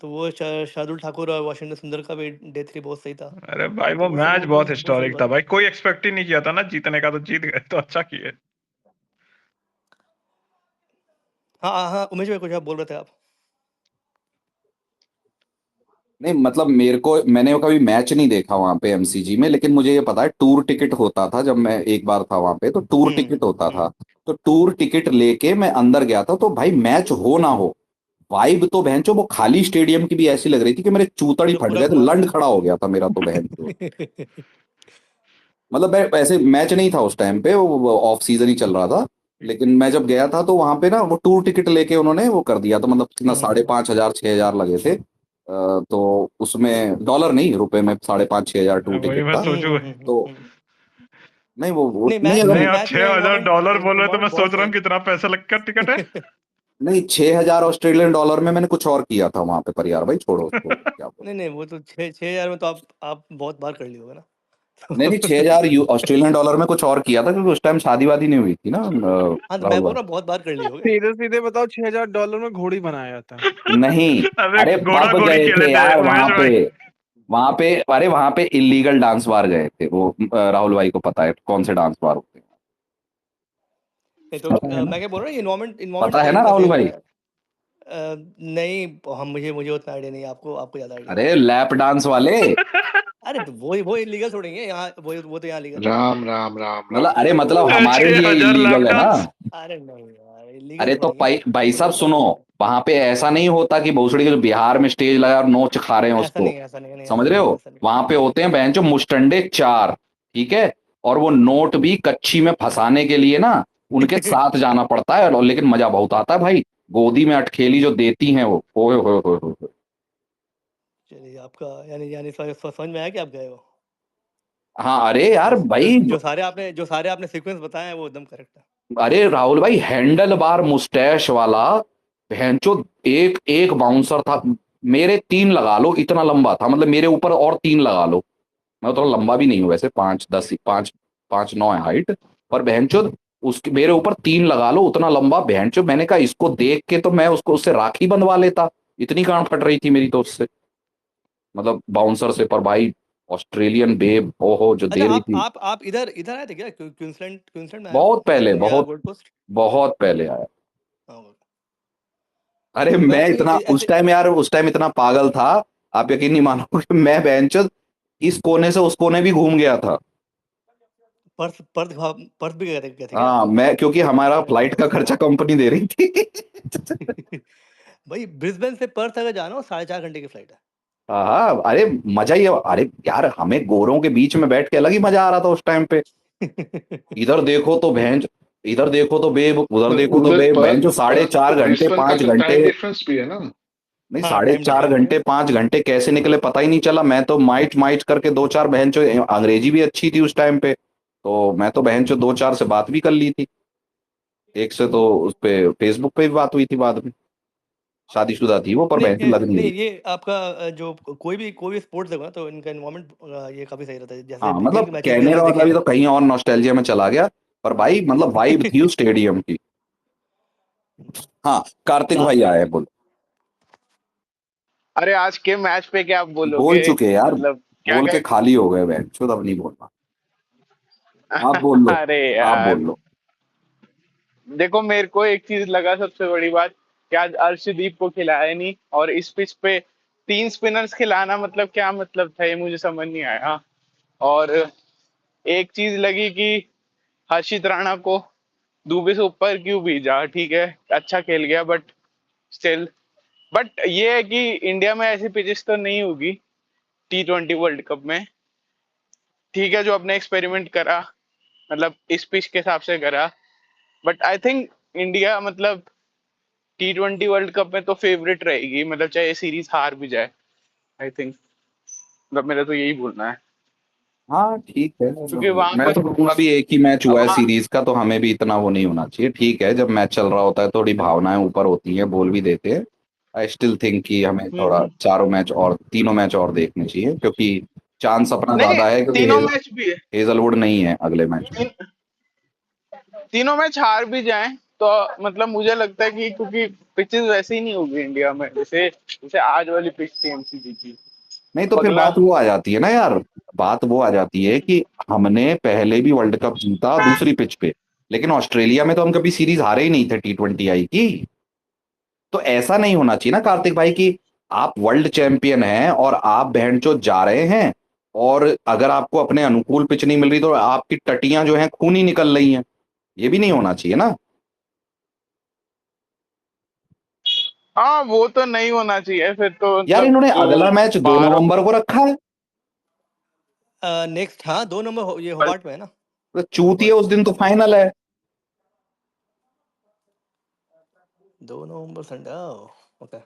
तो वो शार्दुल ठाकुर और वाशिंगटन सुंदर का भी डे 3 बहुत सही था। अरे भाई तो वो मैच बहुत वो सही हिस्टोरिक हुआ था था। भाई, कोई एक्सपेक्ट ही नहीं किया था ना जीतने का, तो जीत गए तो अच्छा किए। हाँ हाँ, उमेश भाई कुछ आप बोल रहे थे आप? नहीं मतलब मेरे को, मैंने कभी मैच नहीं देखा वहां पे एमसीजी में, लेकिन मुझे ये पता है टूर टिकट होता था, जब मैं एक बार था वहां पे तो टूर टिकट होता था। तो टूर टिकट लेके मैं अंदर गया था, तो भाई मैच हो ना हो, वाइब तो बहनचो वो खाली स्टेडियम की भी ऐसी लग रही थी कि मेरे चूतड़ ही जो फट पूरा गए थे, पूरा लंड खड़ा हो गया था मेरा तो बहनचो। मतलब मैं ऐसे मैच नहीं था उस टाइम पे, वो ऑफ सीजन ही चल रहा था, लेकिन मैं जब गया था तो वहां पे ना वो टूर टिकट लेके उन्होंने वो कर दिया, तो मतलब कितना 5,500 6,000 लगे थे। तो उसमें डॉलर नहीं, रुपए में 5,500 6,000 टूर वही टिकट मैं था। सोचू। तो नहीं वो नहीं, नहीं, मैच अगर नहीं, में और मैच में 6,000 डॉलर बोले तो मैं अमाउंट बहुत सोच रहा सही हूँ कितना पैसा लगकर टिकट है। है। नहीं, 6,000 ऑस्ट्रेलियन डॉलर में मैंने कुछ और किया था वहां पे, पर यार भाई छोड़ो उसको, क्या बोलो। नहीं नहीं, वो तो 6,000 में तो आप बहुत बार कर लिए होगे ना। नहीं नहीं, 6,000 ऑस्ट्रेलियन डॉलर में कुछ और किया था, क्योंकि उस टाइम शादी वादी नहीं हुई थी ना हाँ, तो राहुल मैं बोल भाई। रहा हूँ बहुत बार कर लिए होगे। सीधे सीधे बताओ, $6,000 में घोड़ी बनाया जाता है? नहीं, अरे अरे घोड़ा पब घोड़ी गए खेले थे थे यार उमेश वहां पे, भाई। वहां पे, अरे वहां पे इलीगल डांस बार गए थे वो, राहुल भाई को पता है कौन से डांस बार होते हैं। तो पता है ना, मैं क्या बोल रहा हूँ, इन्वायरमेंट इन्वायरमेंट पता है सही ना होना राहुल चाहिए भाई। मतलब। नहीं, हम मुझे मुझे उतना आइडिया नहीं है, आपको आपको ज्यादा आइडिया अरे होगा। लैप डांस वाले, अरे तो वो इलीगल छोड़ेंगे यहाँ, वो तो यहाँ लीगल है। राम राम राम मतलब राम अरे राम। मतलब हमारे लिए 6,000 लैप इलीगल है ना। डांस। अरे नहीं यार, इलीगल अरे तो छोड़ेंगे, भाई वो साहब तो सुनो, वहां पे ऐसा नहीं होता कि भोसड़ी के बिहार में स्टेज लगा और नोच खा रहे हैं ऐसा उसको, नहीं है, ऐसा नहीं है, नहीं समझ ऐसा रहे नहीं है, हो। ऐसा नहीं। वहां पे होते हैं बहन जो मुस्टंडे चार, ठीक है, और वो नोट भी कच्ची में फंसाने के लिए ना उनके साथ जाना पड़ता है, और लेकिन मजा बहुत आता है भाई, गोदी में अटखेली जो देती हैं वो, ओए होए होए होए। चलिए आपका, यानी यानी समझ में आया कि आप गए हो। हाँ अरे यार जो जो भाई, जो सारे आपने सीक्वेंस बताए हैं वो एकदम करेक्ट है। अरे राहुल भाई हैंडल बार मुस्टैच वाला भैंचो, एक एक बाउंसर था, मेरे तीन लगा लो इतना लंबा था, मतलब मेरे ऊपर और तीन लगा लो, मैं थोड़ा लंबा भी नहीं हूँ वैसे, 5'10", 5'9" है हाइट, पर बहनचो उसके मेरे ऊपर तीन लगा लो उतना लंबा बहनचो, मैंने कहा इसको देख के तो मैं उसको उससे राखी बंधवा लेता, इतनी गांड फट रही थी मेरी तो उससे, मतलब बाउंसर से, पर भाई ऑस्ट्रेलियन बेब ओहो जो अच्छा, दे रही थी। आप इधर इधर आए थे क्या, क्वींसलैंड क्वींसलैंड में आए हो, बहुत पहले, इंडिया बहुत गोल्ड कोस्ट। बहुत पहले आया। हाँ, अरे मैं मैं इतना उस ऐसे टाइम यार, उस टाइम इतना पागल था, आप यकीन नहीं मानोगे, मैं बेंचस इस कोने से उस कोने भी घूम गया था। पर्थ पर्थ पर्थ भी गए थे क्या आप? हाँ मैं, क्योंकि हमारा फ्लाइट का खर्चा कंपनी दे रही थी। भाई ब्रिस्बेन से पर्थ अगर जाना हो 4.5 घंटे की फ्लाइट है। हाँ अरे मजा ही है, अरे यार हमें गोरों के बीच में बैठ के अलग ही मजा आ रहा था उस टाइम पे, इधर देखो तो भैंस, इधर देखो तो बेब, उधर देखो तो उधर बेब, बहन जो पर्थ साढ़े पर्थ चार तो घंटे ब्रिस्बेन का पांच तो घंटे टाइम डिफरेंस भी है ना। नहीं, हाँ, साढ़े टाइम चार डिफरेंस भी घंटे है। 5 घंटे कैसे निकले पता ही नहीं चला, मैं तो माइट माइट करके दो चार बहन चो, अंग्रेजी भी अच्छी थी उस टाइम पे, तो मैं तो बहन चो दो चार से बात भी कर ली थी, एक से तो उस पे फेसबुक पे भी बात हुई थी बाद में, शादीशुदा थी वो, पर नहीं बहन चो लग नहीं नहीं, रही। ये आपका जो कोई भी स्पोर्ट्स देखो ना, तो इनका एनवायरनमेंट ये काफी सही रहता है, जैसे हाँ क्रिकेट मतलब के मैचेस भी कहने हमने का देखे मतलब ये हैं। तो कहीं और नॉस्टैल्जिया में चला गया, पर भाई मतलब वाइब थी उस स्टेडियम की। हाँ कार्तिक ला भाई आए हैं, बोल, अरे आज के मैच पे क्या बोल बोलोगे? चुके यार, मतलब क्या बोल क्या? के खाली हो गए बहन चो, अब नहीं बोलना, आप बोल लो, अरे आप यार, बोल लो। देखो मेरे को एक चीज लगा सबसे बड़ी बात कि आज अर्शदीप को खिलाया नहीं, और इस पिच पे तीन स्पिनर्स खिलाना मतलब क्या मतलब था, ये मुझे समझ नहीं आया। और एक चीज लगी कि हर्षित राणा को दुबे से ऊपर क्यों भेजा, ठीक है अच्छा खेल गया बट स्टिल। बट ये है कि इंडिया में ऐसी पिचेस तो नहीं होगी T20 वर्ल्ड कप में, ठीक है जो अपने एक्सपेरिमेंट करा, मतलब इस पिच के हिसाब से करा। बट आई थिंक इंडिया मतलब T20 वर्ल्ड कप में तो फेवरेट रहेगी, मतलब चाहे सीरीज हार भी जाए। आई थिंक, मतलब मेरा तो यही बोलना है, हाँ ठीक है, क्योंकि वहां मैं पर तो कहूंगा भी एक ही मैच हुआ है वहाँ सीरीज का, तो हमें भी इतना वो नहीं होना चाहिए, ठीक है जब मैच चल रहा होता है थोड़ी भावनाएं ऊपर होती हैं, बोल भी देते हैं, आई स्टिल थिंक कि हमें थोड़ा हम्म। चारों मैच और तीनों मैच और देखने चाहिए, क्योंकि चांस अपना नहीं, ज्यादा है, क्योंकि तीनों मैच भी है, हेजलवुड नहीं है अगले मैच में। तीन, तीनों मैच हार भी जाएं तो मतलब मुझे लगता है कि क्योंकि पिचेस वैसे ही नहीं होगी इंडिया में, जैसे जैसे आज वाली पिच थी एमसीडी की। नहीं तो अब फिर अगला बात वो आ जाती है ना यार, बात वो आ जाती है कि हमने पहले भी वर्ल्ड कप जीता दूसरी पिच पे, लेकिन ऑस्ट्रेलिया में तो हम कभी सीरीज हारे ही नहीं थे T20 की, तो ऐसा नहीं होना चाहिए ना कार्तिक भाई कि आप वर्ल्ड चैंपियन हैं और आप बहनचो जा रहे हैं, और अगर आपको अपने अनुकूल पिच नहीं मिल रही तो आपकी टटियां जो हैं खून ही निकल रही हैं, ये भी नहीं होना चाहिए ना। हाँ वो तो नहीं होना चाहिए फिर तो, यार मतलब इन्होंने जो अगला मैच दो 12। नवंबर को रखा है, नेक्स्ट, हाँ 2 नंबर ये होबार्ट में है ना। तो चूतिए होबार्ट उस दिन तो फाइनल है। 2 नवंबर संडे, ओके।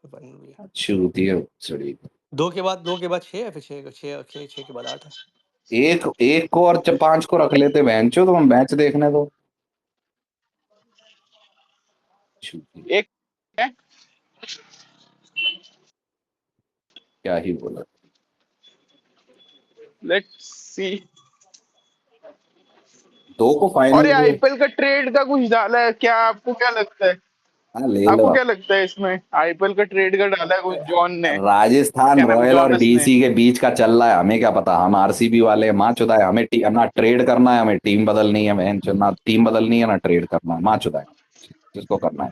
फाइनल भी है। चूतिए सड़ी, 2 के बाद 6 है, फिर 6 के बाद 8 है। एक एक को और 5 को रख लेते बहनचो, तो हम मैच देखने दो। चूतिए, एक है, क्या ही बोला। Let's see. दो को और फाइनल ये दो। आईपीएल का ट्रेड का कुछ डाला है क्या, आपको क्या लगता है? हाँ ले लो आपको आप। क्या लगता है इसमें आईपीएल का ट्रेड का डाला है वो जॉन ने, राजस्थान क्या नाम, रॉयल और जॉनस ने? डीसी के बीच का चल रहा है, हमें क्या पता। हम आरसीबी वाले हैं, माँ चुदा है हमें। ना ट्रेड करना है, हमें टीम बदलनी है, ना टीम बदलनी है ना ट्रेड करना है, माँ चुदा है जिसको करना है।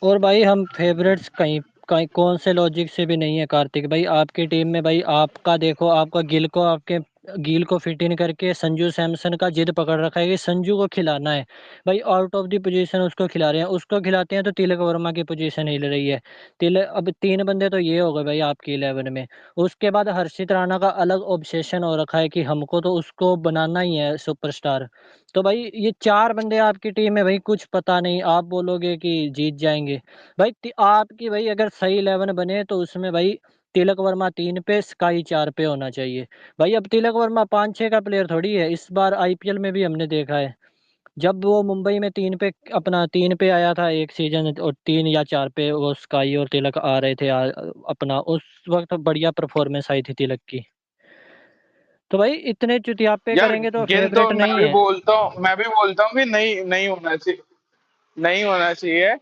और भाई हम फेवरेट्स कहीं कहीं कौन से लॉजिक से भी नहीं है कार्तिक भाई। आपकी टीम में भाई आपका देखो, आपका गिल को फिट इन करके संजू सैमसन का जिद पकड़ रखा है कि संजू को खिलाना है। भाई आउट ऑफ द पोजीशन उसको खिला रहे हैं, उसको खिलाते हैं तो तिलक वर्मा की पोजीशन हिल रही है। तिलक अब 3 बंदे तो ये हो गए भाई आपकी 11 में। उसके बाद हर्षित राणा का अलग ऑब्सेशन हो रखा है कि हमको तो उसको बनाना ही है सुपरस्टार। तो भाई ये 4 बंदे आपकी टीम में भाई, कुछ पता नहीं आप बोलोगे कि जीत जाएंगे। भाई आपकी भाई अगर सही 11 बने तो उसमें भाई तिलक वर्मा 3 पे, स्काई 4 पे होना चाहिए। भाई अब तिलक वर्मा 5-6 का प्लेयर थोड़ी है, इस बार आईपीएल में भी हमने देखा है। जब वो मुंबई में 3 पे आया था एक सीजन, और 3 या 4 पे वो स्काई और तिलक आ रहे थे अपना उस वक्त बढ़िया परफॉर्मेंस आई थी तिलक की। तो भाई इतने चुतियापे यार करेंगे तो गिल तो फेवरेट नहीं है। मैं भी बोलता हूँ कि नहीं, नहीं होना चाहिए, नहीं होना चाहिए।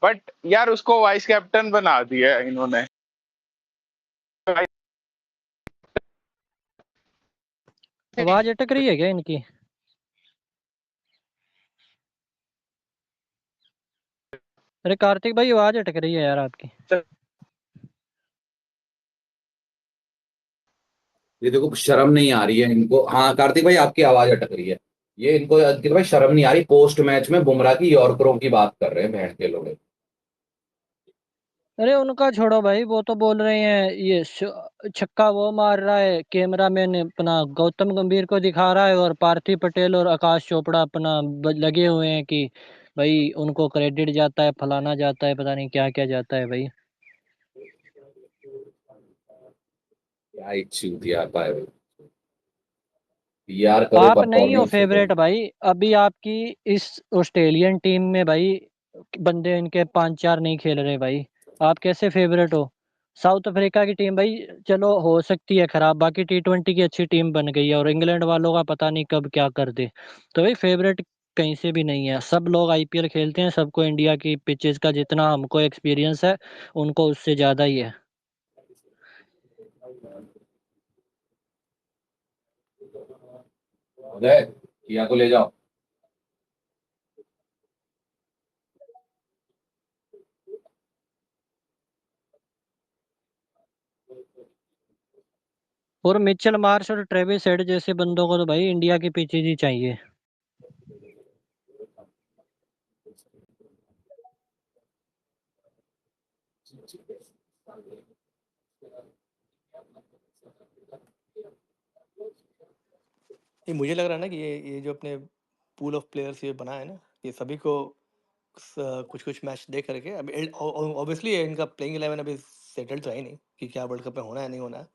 बट यार उसको वाइस कैप्टन बना दिया है इन्होंने। आवाज अटक रही है क्या इनकी? अरे कार्तिक भाई आवाज अटक रही है यार आपकी। ये देखो शर्म नहीं आ रही है इनको। हाँ कार्तिक भाई आपकी आवाज अटक रही है। ये इनको अंकित भाई शर्म नहीं आ रही, पोस्ट मैच में बुमराह की यॉर्करों की बात कर रहे हैं बहन के लोग। अरे उनका छोड़ो भाई, वो तो बोल रहे हैं ये छक्का वो मार रहा है, कैमरामैन अपना गौतम गंभीर को दिखा रहा है और पार्थिव पटेल और आकाश चोपड़ा अपना लगे हुए हैं कि भाई उनको क्रेडिट जाता है, फलाना जाता है, पता नहीं क्या क्या जाता है भाई। क्या इच्छू थी आप आए, यार करो आप नहीं हो परफॉर्मेंस को तो। फेवरेट भाई। अभी आपकी इस ऑस्ट्रेलियन टीम में भाई बंदे इनके 5-4 नहीं खेल रहे भाई, आप कैसे फेवरेट हो? साउथ अफ्रीका की टीम भाई चलो हो सकती है खराब, बाकी T20 की अच्छी टीम बन गई है, और इंग्लैंड वालों का पता नहीं कब क्या कर दे। तो भाई फेवरेट कहीं से भी नहीं है। सब लोग आईपीएल खेलते हैं, सबको इंडिया की पिचेस का जितना हमको एक्सपीरियंस है उनको उससे ज्यादा ही है। उदय किया को ले जाओ। और मिचेल मार्श और ट्रेविस हेड जैसे बंदों को तो भाई इंडिया की पिचेज ही चाहिए। ये मुझे लग रहा है ना कि ये जो अपने पूल ऑफ प्लेयर्स ये बना है ना, ये सभी को कुछ कुछ मैच देख करके अभी ऑब्वियसली इनका प्लेइंग 11 अभी सेटल्ड तो है ही नहीं कि क्या वर्ल्ड कप में होना है नहीं होना है।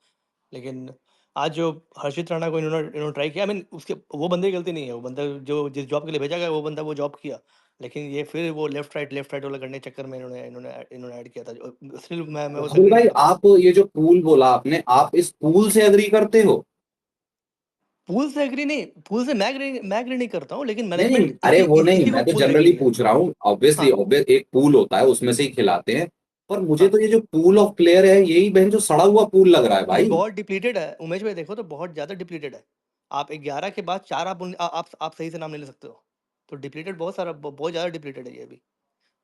लेकिन आज जो हर्षित राणा को इन्होंने ट्राई किया, आई मीन उसके वो बंदे की गलती नहीं है, वो बंदा जो जिस जॉब के लिए भेजा गया वो बंदा वो जॉब किया। लेकिन ये फिर वो लेफ्ट राइट वाला करने के चक्कर में इन्होंने इन्होंने इन्होंने ऐड किया था। स्टिल मैं उसे राहुल एग्री नहीं भाई करता। आप ये जो पूल बोला आपने, आप इस पूल से एग्री करते हो? पूल से एग्री नहीं, पूल से मैं एग्री नहीं करता हूँ, लेकिन नहीं नहीं, मैनेजमेंट अरे वो नहीं, इसी को मैं तो पूल देख जनरली रही है। पूछ रहा हूँ। ऑब्वियसली हाँ ऑब्वियस एक पूल होता है उसमें से ही खिलाते हैं। पर मुझे हाँ। तो ये जो पूल ऑफ प्लेयर है यही बहन जो सड़ा हुआ पूल लग रहा है नहीं, भाई। बहुत डिप्लीटेड है उमेश भाई, देखो तो बहुत ज्यादा डिप्लीटेड है। आप 11 के बाद 4 आप सही से नाम नहीं ले सकते हो। तो डिप्लीटेड बहुत सारा, बहुत ज्यादा डिप्लीटेड है ये अभी।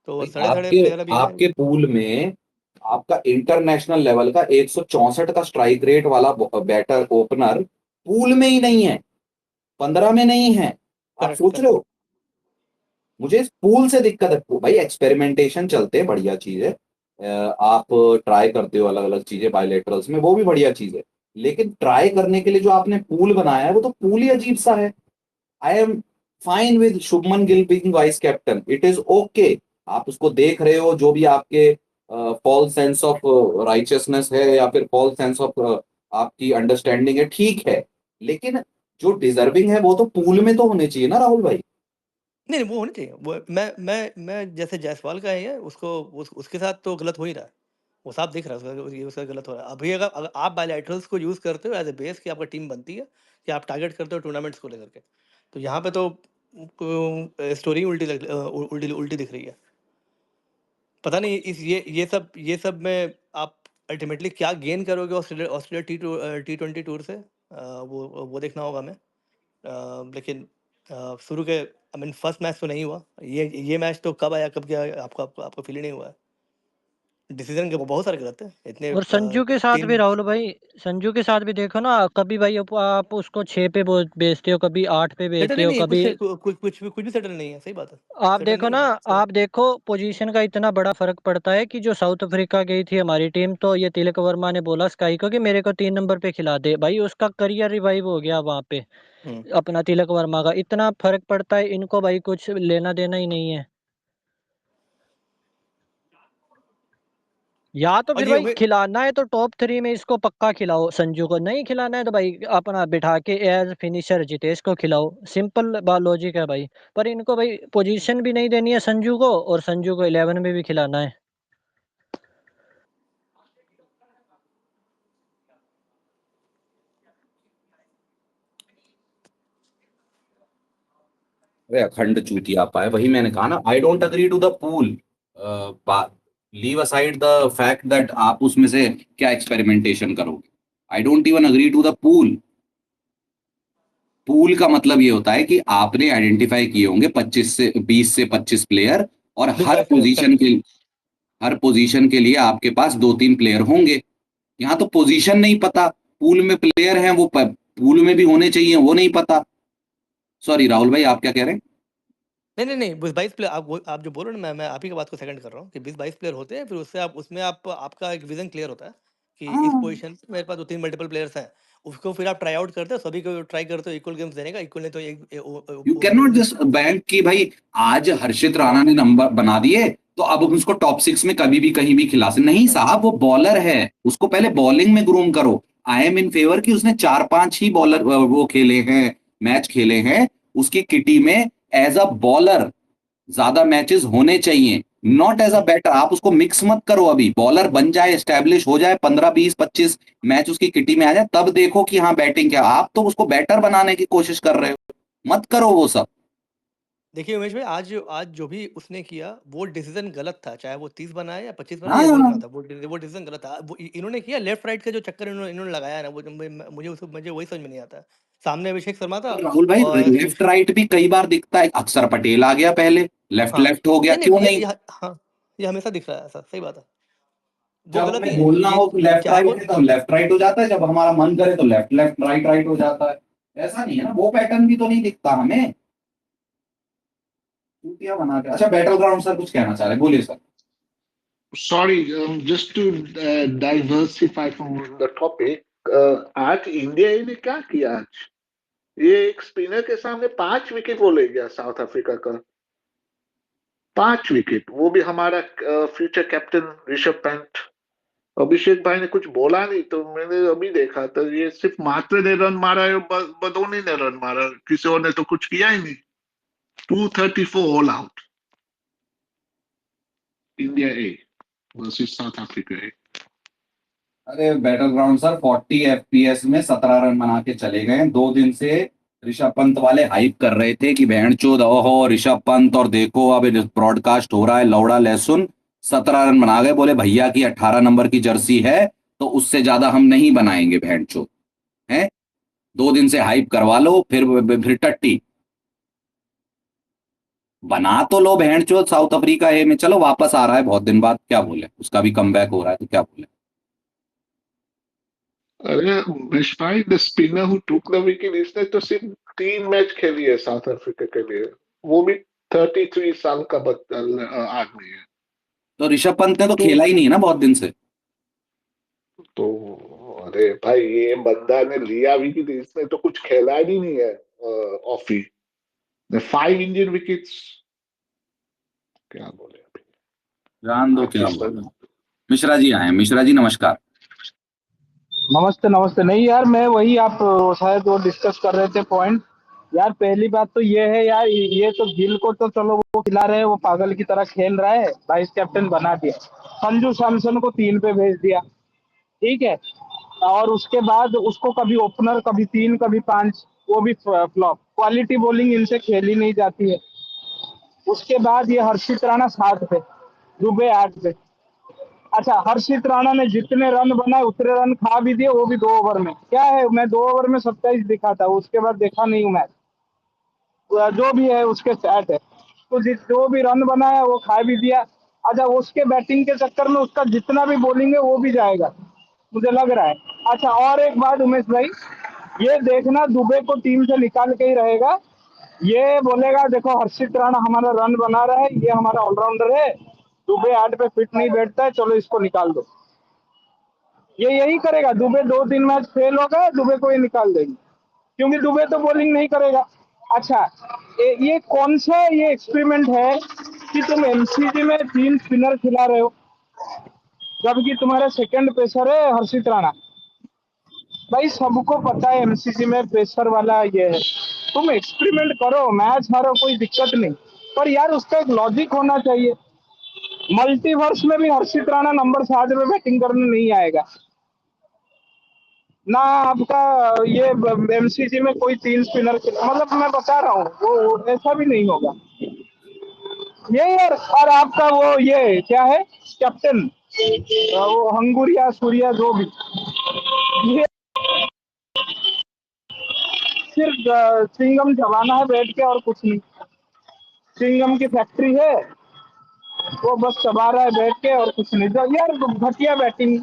तो भाई सड़े सड़े आपके प्लेयर अभी हैं। आपके पूल में आपका इंटरनेशनल लेवल का 164 का स्ट्राइक रेट वाला बैटर ओपनर पूल में ही नहीं है, 15 में नहीं है। आप करेक्ट सोच रहे करेक्ट। हो? मुझे इस पूल से दिक्कत है भाई। एक्सपेरिमेंटेशन चलते हैं, बढ़िया चीज है। आप ट्राई करते हो अलग अलग चीजें बायलेटरल्स में, वो भी बढ़िया चीज है। लेकिन ट्राई करने के लिए जो आपने पूल बनाया है वो तो पूल ही अजीब सा है। I am fine with Shubman Gill being vice captain, it is okay. आप उसको देख रहे हो, जो भी आपके फॉल्स सेंस ऑफ राइचियसनेस है या फिर फॉल्स सेंस ऑफ आपकी अंडरस्टैंडिंग है, ठीक है। लेकिन जो डिजर्विंग है वो तो पूल में तो होने चाहिए ना राहुल भाई। नहीं नहीं, वो होनी चाहिए। वो मैं जैसे जायसवाल का है ये, उसके साथ तो गलत हो ही रहा है। वो साफ दिख रहा है ये उसका गलत हो रहा है। अभी अगर आप बायलैटरल्स को यूज करते हो एज ए बेस कि आपका टीम बनती है, कि आप टारगेट करते हो टूर्नामेंट्स को लेकर के, तो यहाँ पे तो स्टोरी उल्टी उल्टी दिख रही है। पता नहीं इस ये सब में आप अल्टीमेटली क्या गेन करोगे ऑस्ट्रेलिया ऑस्ट्रेलिया T20 टूर से, वो देखना होगा हमें। लेकिन शुरू के आई मीन फर्स्ट मैच तो नहीं हुआ, ये मैच तो कब आया कब गया आपको फील ही नहीं हुआ है। डिसीजन के बहुत सारे गलत है इतने और संजू के साथ भी तीन। राहुल भाई, संजू के साथ भी देखो ना, कभी भाई आप उसको 6 पे बेचते हो, कभी 8 पे सेटल बेचते ही हो, नहीं है, कभी कुछ भी सेटल नहीं है, सही बात है। आप सेटल देखो नहीं ना, है सही। आप देखो पोजीशन का इतना बड़ा फर्क पड़ता है कि जो साउथ अफ्रीका गई थी हमारी टीम, तो ये तिलक वर्मा ने बोला स्काई को कि मेरे को 3 नंबर पे खिला दे, भाई उसका करियर रिवाइव हो गया वहां पे। हम्म। अपना तिलक वर्मा का इतना फर्क पड़ता है, इनको भाई कुछ लेना देना ही नहीं है। या तो और फिर ये भाई खिलाना है तो टॉप 3 में इसको पक्का खिलाओ, संजू को। नहीं खिलाना है तो भाई अपना बिठा के एज फिनिशर जितेश को खिलाओ, सिंपल बात लॉजिक है भाई। पर इनको भाई पोजीशन भी नहीं देनी है संजू को, और संजू को 11 में भी खिलाना है। अरे अखंड चूतिया पाए, वही मैंने कहा ना, I don't agree to the pool. Leave aside the fact that आप उसमें से क्या एक्सपेरिमेंटेशन करोगे। I don't even agree to the pool. Pool का मतलब ये होता है कि आपने आइडेंटिफाई किए होंगे 20 से 25 प्लेयर, और 22 प्लेयर करेक्ट। हर पोजीशन के लिए आपके पास 2-3 प्लेयर होंगे। यहाँ तो पोजीशन नहीं पता, पूल में प्लेयर हैं वो पूल में भी होने चाहिए, वो नहीं पता। सॉरी राहुल भाई, आप क्या कह रहे हैं? नहीं 22 प्लेयर आप जो बोल रहे हो ना, मैं आप ही की बात को सेकंड कर रहा हूँ कि 22 प्लेयर होते हैं, फिर उससे आप उसमें आपका एक विजन क्लियर होता है कि इस हाँ, पोजीशन पे मेरे पास 2-3 मल्टीपल प्लेयर्स हैं। उसको फिर आप ट्राई आउट करते हो, सभी को ट्राई करते हो इक्वल गेम्स देने का, इक्वल नहीं तो you can not just bank की भाई आज हर्षित राणा ने नंबर बना दिए तो अब हम उसको टॉप 6 में कभी भी कहीं भी खिला सकते नहीं साहब, वो बॉलर है, उसको पहले बॉलिंग में ग्रूम करो। आई एम इन फेवर कि उसने 4-5 ही बॉलर वो खेले हैं, मैच खेले हैं उसकी किटी में एज अ बॉलर। ज्यादा मैचेस होने चाहिए, नॉट एज अ बैटर। आप उसको मिक्स मत करो, अभी बॉलर बन जाए, एस्टेब्लिश हो जाए, 15-20-25 मैच उसकी किटी में आ जाए, तब देखो कि हाँ बैटिंग क्या। आप तो उसको बैटर बनाने की कोशिश कर रहे हो, मत करो वो सब। देखिए उमेश भाई, आज जो भी उसने किया वो डिसीजन गलत था, चाहे वो 30 बनाए या 25 बनाए या 20 हाँ बनाता, वो डिसीजन गलत था। इन्होंने किया लेफ्ट राइट का जो चक्कर इन्होंने लगाया ना, वो मुझे वही समझ में नहीं आता। सामने अभिषेक शर्मा था पर राहुल भाई, और लेफ्ट राइट भी कई बार दिखता है, अक्षर पटेल आ गया पहले, लेफ्ट हाँ लेफ्ट हो गया, नहीं क्यों ये, नहीं? ये हाँ ये हमेशा दिख रहा है ऐसा, सही बात है। वो जब गलत हमें नहीं है बोलना ये, हो लेफ्ट चाहे वो राइट है तो लेफ्ट राइट हो जाता है, जब हमारा मन करे तो लेफ्ट लेफ्ट राइट राइट हो जाता है। ऐसा नहीं है ना, वो पैटर्न भी तो नहीं दिखता हमें, चूतिया बना के। अच्छा बैटल ग्राउंड सर कुछ कहना चाह रहे हैं, बोलिए sir. Sorry, just to diversify from the topic, आज इंडिया ने क्या किया आज? ये एक स्पिनर के सामने 5 विकेट वो ले गया साउथ अफ्रीका का। 5 विकेट, वो भी हमारा फ्यूचर कैप्टन ऋषभ पंत। अभिषेक भाई ने कुछ बोला नहीं तो मैंने अभी देखा तो ये सिर्फ मात्रे ने रन मारा है, बदोनी ने रन मारा, किसी और ने तो कुछ किया ही नहीं। 234 all out, India A versus South Africa A. अरे बैटल ग्राउंड सर 40 FPS में 17 रन बना के चले गए। 2 दिन से ऋषभ पंत वाले हाइप कर रहे थे कि बहन चोद ओहो ऋषभ पंत, और देखो अब ब्रॉडकास्ट हो रहा है लौड़ा लहसुन, 17 रन बना गए। बोले भैया की 18 नंबर की जर्सी है तो उससे ज्यादा हम नहीं बनाएंगे बहन चोद है। 2 दिन से हाइप करवा लो, फिर टट्टी बना तो लो बहन चोद। साउथ अफ्रीका ए में चलो वापस आ रहा है बहुत दिन बाद, क्या बोले, उसका भी कमबैक हो रहा है तो क्या बोले। अरे उमेश भाई, the spinner who took the wicket, इसने तो सिर्फ 3 मैच खेली है साउथ अफ्रीका के लिए, वो भी 33 साल का आदमी है। तो ऋषभ पंत ने तो तो खेला ही नहीं है ना बहुत दिन से। तो अरे भाई, ये बंदा ने लिया विकेट, इसने तो कुछ खेला ही नहीं है। ऑफी ने 5 इंडियन विकेट्स, क्या बोले अभी। जान दो आज क्या इस बोल। मिश्रा जी आए हैं, मिश्रा जी नमस्कार। नमस्ते नमस्ते। नहीं यार, मैं वही आप शायद वो डिस्कस कर रहे थे पॉइंट। यार पहली बात तो ये है यार, ये तो गिल को तो चलो वो खिला रहे हैं, वो पागल की तरह खेल रहा है, वाइस कैप्टन बना दिया। संजू सैमसन को 3 पे भेज दिया, ठीक है। और उसके बाद उसको कभी ओपनर, कभी 3, कभी 5, वो भी फ्लॉप। क्वालिटी बॉलिंग इनसे खेली नहीं जाती है। उसके बाद ये हर्षित राणा 60 पे, दुबे 8 पे। अच्छा, हर्षित राणा ने जितने रन बनाए उतने रन खा भी दिए, वो भी 2 ओवर में। क्या है, मैं 2 ओवर में 27 दिखा था, उसके बाद देखा नहीं हूँ मैच। जो भी है उसके सेट है, तो जो भी रन बनाया वो खा भी दिया। अच्छा, उसके बैटिंग के चक्कर में उसका जितना भी बॉलिंग है वो भी जाएगा, मुझे लग रहा है। अच्छा, और एक बात उमेश भाई, ये देखना दुबे को टीम से निकाल के ही रहेगा। ये बोलेगा देखो हर्षित राणा हमारा रन बना रहा है, ये हमारा ऑलराउंडर है, दुबे 8 पे फिट नहीं बैठता है, चलो इसको निकाल दो। ये यही करेगा, दुबे 2-3 मैच फेल होगा, दुबे को ये निकाल देंगे, क्योंकि दुबे तो बॉलिंग नहीं करेगा। अच्छा, ये कौन सा ये एक्सपेरिमेंट है कि तुम एमसीजी में 3 स्पिनर खिला रहे हो, जबकि तुम्हारा सेकंड पेसर है हर्षित राणा। भाई सबको पता है एमसीजी में प्रेशर वाला ये है, तुम एक्सपेरिमेंट करो, मैच हारो, कोई दिक्कत नहीं, पर यार उसका एक लॉजिक होना चाहिए। मल्टीवर्स में भी हर्षित राणा नंबर 7 पे बैटिंग करने नहीं आएगा ना। आपका ये एमसीजी में कोई 3 स्पिनर, मतलब मैं बता रहा हूँ वो ऐसा भी नहीं होगा ये यार। और आपका वो ये क्या है कैप्टन, वो हंगुरिया सूर्या जो भी, ये सिर्फ चिंगम चबाना है बैठ के और कुछ नहीं। चिंगम की फैक्ट्री है, वो बस चबा रहा है बैठ के और कुछ नहीं। तो यार घटिया बैटिंग,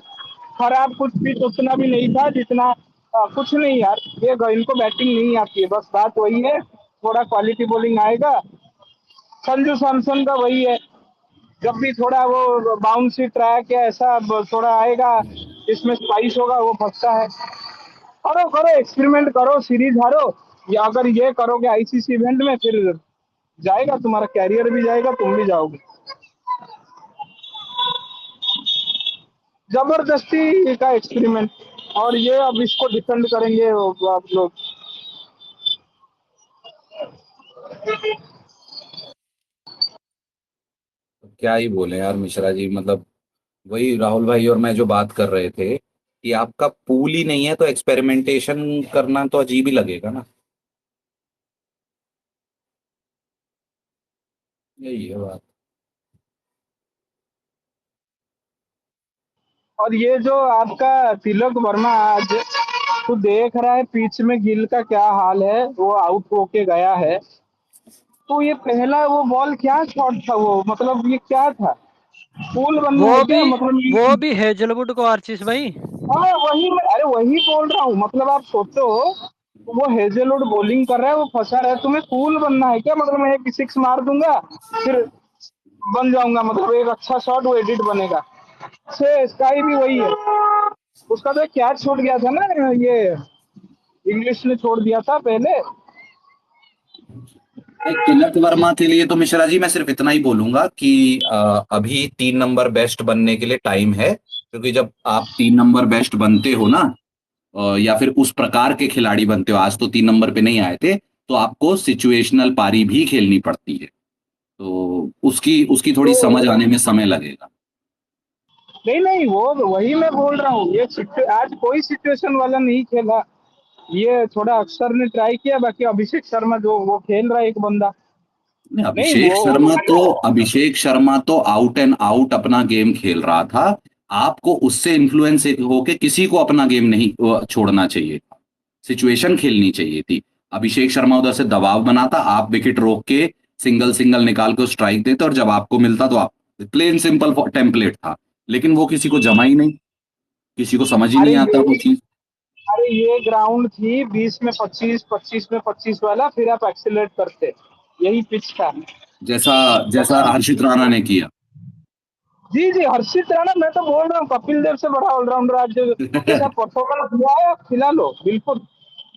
खराब कुछ भी उतना भी नहीं था जितना कुछ नहीं यार, ये इनको बैटिंग नहीं आती है, बस बात वही है। थोड़ा क्वालिटी बॉलिंग आएगा। संजू सैमसन का वही है, जब भी थोड़ा वो बाउंसी ट्रैक या ऐसा थोड़ा आएगा इसमें स्पाइस होगा, वो फंसता है। करो करो एक्सपेरिमेंट करो, सीरीज हारो, या अगर ये करोगे आईसीसी इवेंट में, फिर जाएगा तुम्हारा कैरियर भी जाएगा, तुम भी जाओगे। जबरदस्ती का एक्सपेरिमेंट, और ये अब इसको डिफेंड करेंगे आप लोग। क्या ही बोले यार मिश्रा जी, मतलब वही राहुल भाई और मैं जो बात कर रहे थे कि आपका पूल ही नहीं है तो एक्सपेरिमेंटेशन करना तो अजीब ही लगेगा ना। यही है बात। और ये जो आपका तिलक वर्मा आज तो देख रहा है पिच में गिल का क्या हाल है, वो आउट होके गया है, तो ये पहला वो बॉल क्या शॉट था वो, मतलब ये क्या था, पुल बनना है क्या, मतलब वो भी हेजलवुड को आर्चिस भाई। हाँ वही अरे वही बोल रहा हूँ, मतलब आप सोचो वो हेजलवुड बॉलिंग कर रहा है, वो फंसा रहा है, तुम्हें कूल बनना है क्या, मतलब मैं एक 6 मार दूंगा फिर बन जाऊंगा, मतलब एक अच्छा शॉट वो एडिट बनेगा। से स्काई भी वही है, उसका तो कैच छूट गया था ना, ये इंग्लिश ने छोड़ दिया था पहले। नहीं, तिलक वर्मा के लिए तो मिश्रा जी मैं सिर्फ इतना ही बोलूंगा कि अभी 3 नंबर बेस्ट बनने के लिए टाइम है, क्योंकि जब आप 3 नंबर बेस्ट बनते हो ना, या फिर उस प्रकार के खिलाड़ी बनते हो, आज तो 3 नंबर पे नहीं आए थे, तो आपको सिचुएशनल पारी भी खेलनी पड़ती है, तो उसकी उसकी थोड़ी समझ तो आने में समय लगेगा। नहीं नहीं, वो वही मैं बोल रहा हूँ, ये आज कोई सिचुएशन वाला नहीं खेला, ये थोड़ा अक्षर ने ट्राई किया, बाकी अभिषेक शर्मा जो वो खेल रहा है एक बंदा। नहीं, नहीं अभिषेक शर्मा तो आउट एंड आउट अपना गेम खेल रहा था। आपको उससे इन्फ्लुएंस होके किसी को अपना गेम नहीं छोड़ना चाहिए, सिचुएशन खेलनी चाहिए थी। अभिषेक शर्मा उधर से दबाव बनाता, आप विकेट रोक के सिंगल सिंगल निकाल के स्ट्राइक देते, और जब आपको मिलता तो आप, प्लेन सिंपल टेम्पलेट था, लेकिन वो किसी को जमा ही नहीं, किसी को समझ ही अरे नहीं आता वो चीज। ये ग्राउंड थी 20 में 25, 25 में 25 वाला, फिर आप एक्सीलरेट करते, यही पिच था। जैसा जैसा हर्षित राणा ने किया। जी जी, हर्षित राणा, मैं तो बोल रहा हूँ कपिल देव से बड़ा ऑलराउंडर आज जैसा परफॉर्मेंस दिया है, आप खिला लो बिल्कुल।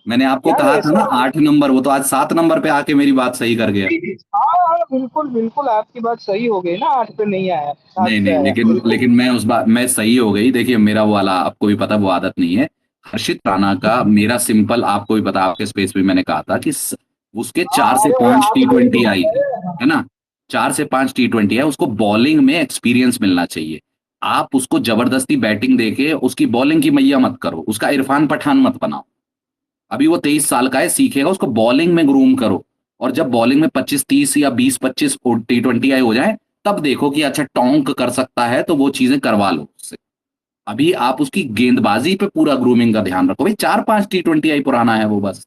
मैंने आपको यार कहा था ना ऐसा 8 नंबर, वो तो आज 7 नंबर पे आके मेरी बात सही कर गया। हाँ हाँ बिल्कुल बिल्कुल, आपकी बात सही हो गई ना, 8 पे नहीं आया, 7 नहीं पे नहीं, आया लेकिन बिल्कुल। लेकिन मैं उस बात मैं सही हो गई। देखिए मेरा वो वाला आपको भी पता, वो आदत नहीं है हर्षित राणा का, मेरा सिंपल, आपको भी पता, आपके स्पेस में मैंने कहा था कि उसके चार हाँ से अरे वो पांच आप टी नहीं ट्वेंटी आई बोलते। है ना, 4 से 5 टी20 है, उसको बॉलिंग में एक्सपीरियंस मिलना चाहिए। आप उसको जबरदस्ती बैटिंग देके उसकी बॉलिंग की मैया मत करो, उसका इरफान पठान मत बनाओ। अभी वो 23 साल का है, सीखेगा, उसको बॉलिंग में ग्रूम करो, और जब बॉलिंग में 25-30 या 20-25 टी20 आई हो जाए, तब देखो कि अच्छा टोंक कर सकता है तो वो चीजें करवा लो उससे। अभी आप उसकी गेंदबाजी पे पूरा ग्रूमिंग का ध्यान रखो भाई। 4-5 T20 आई पुराना है वो, बस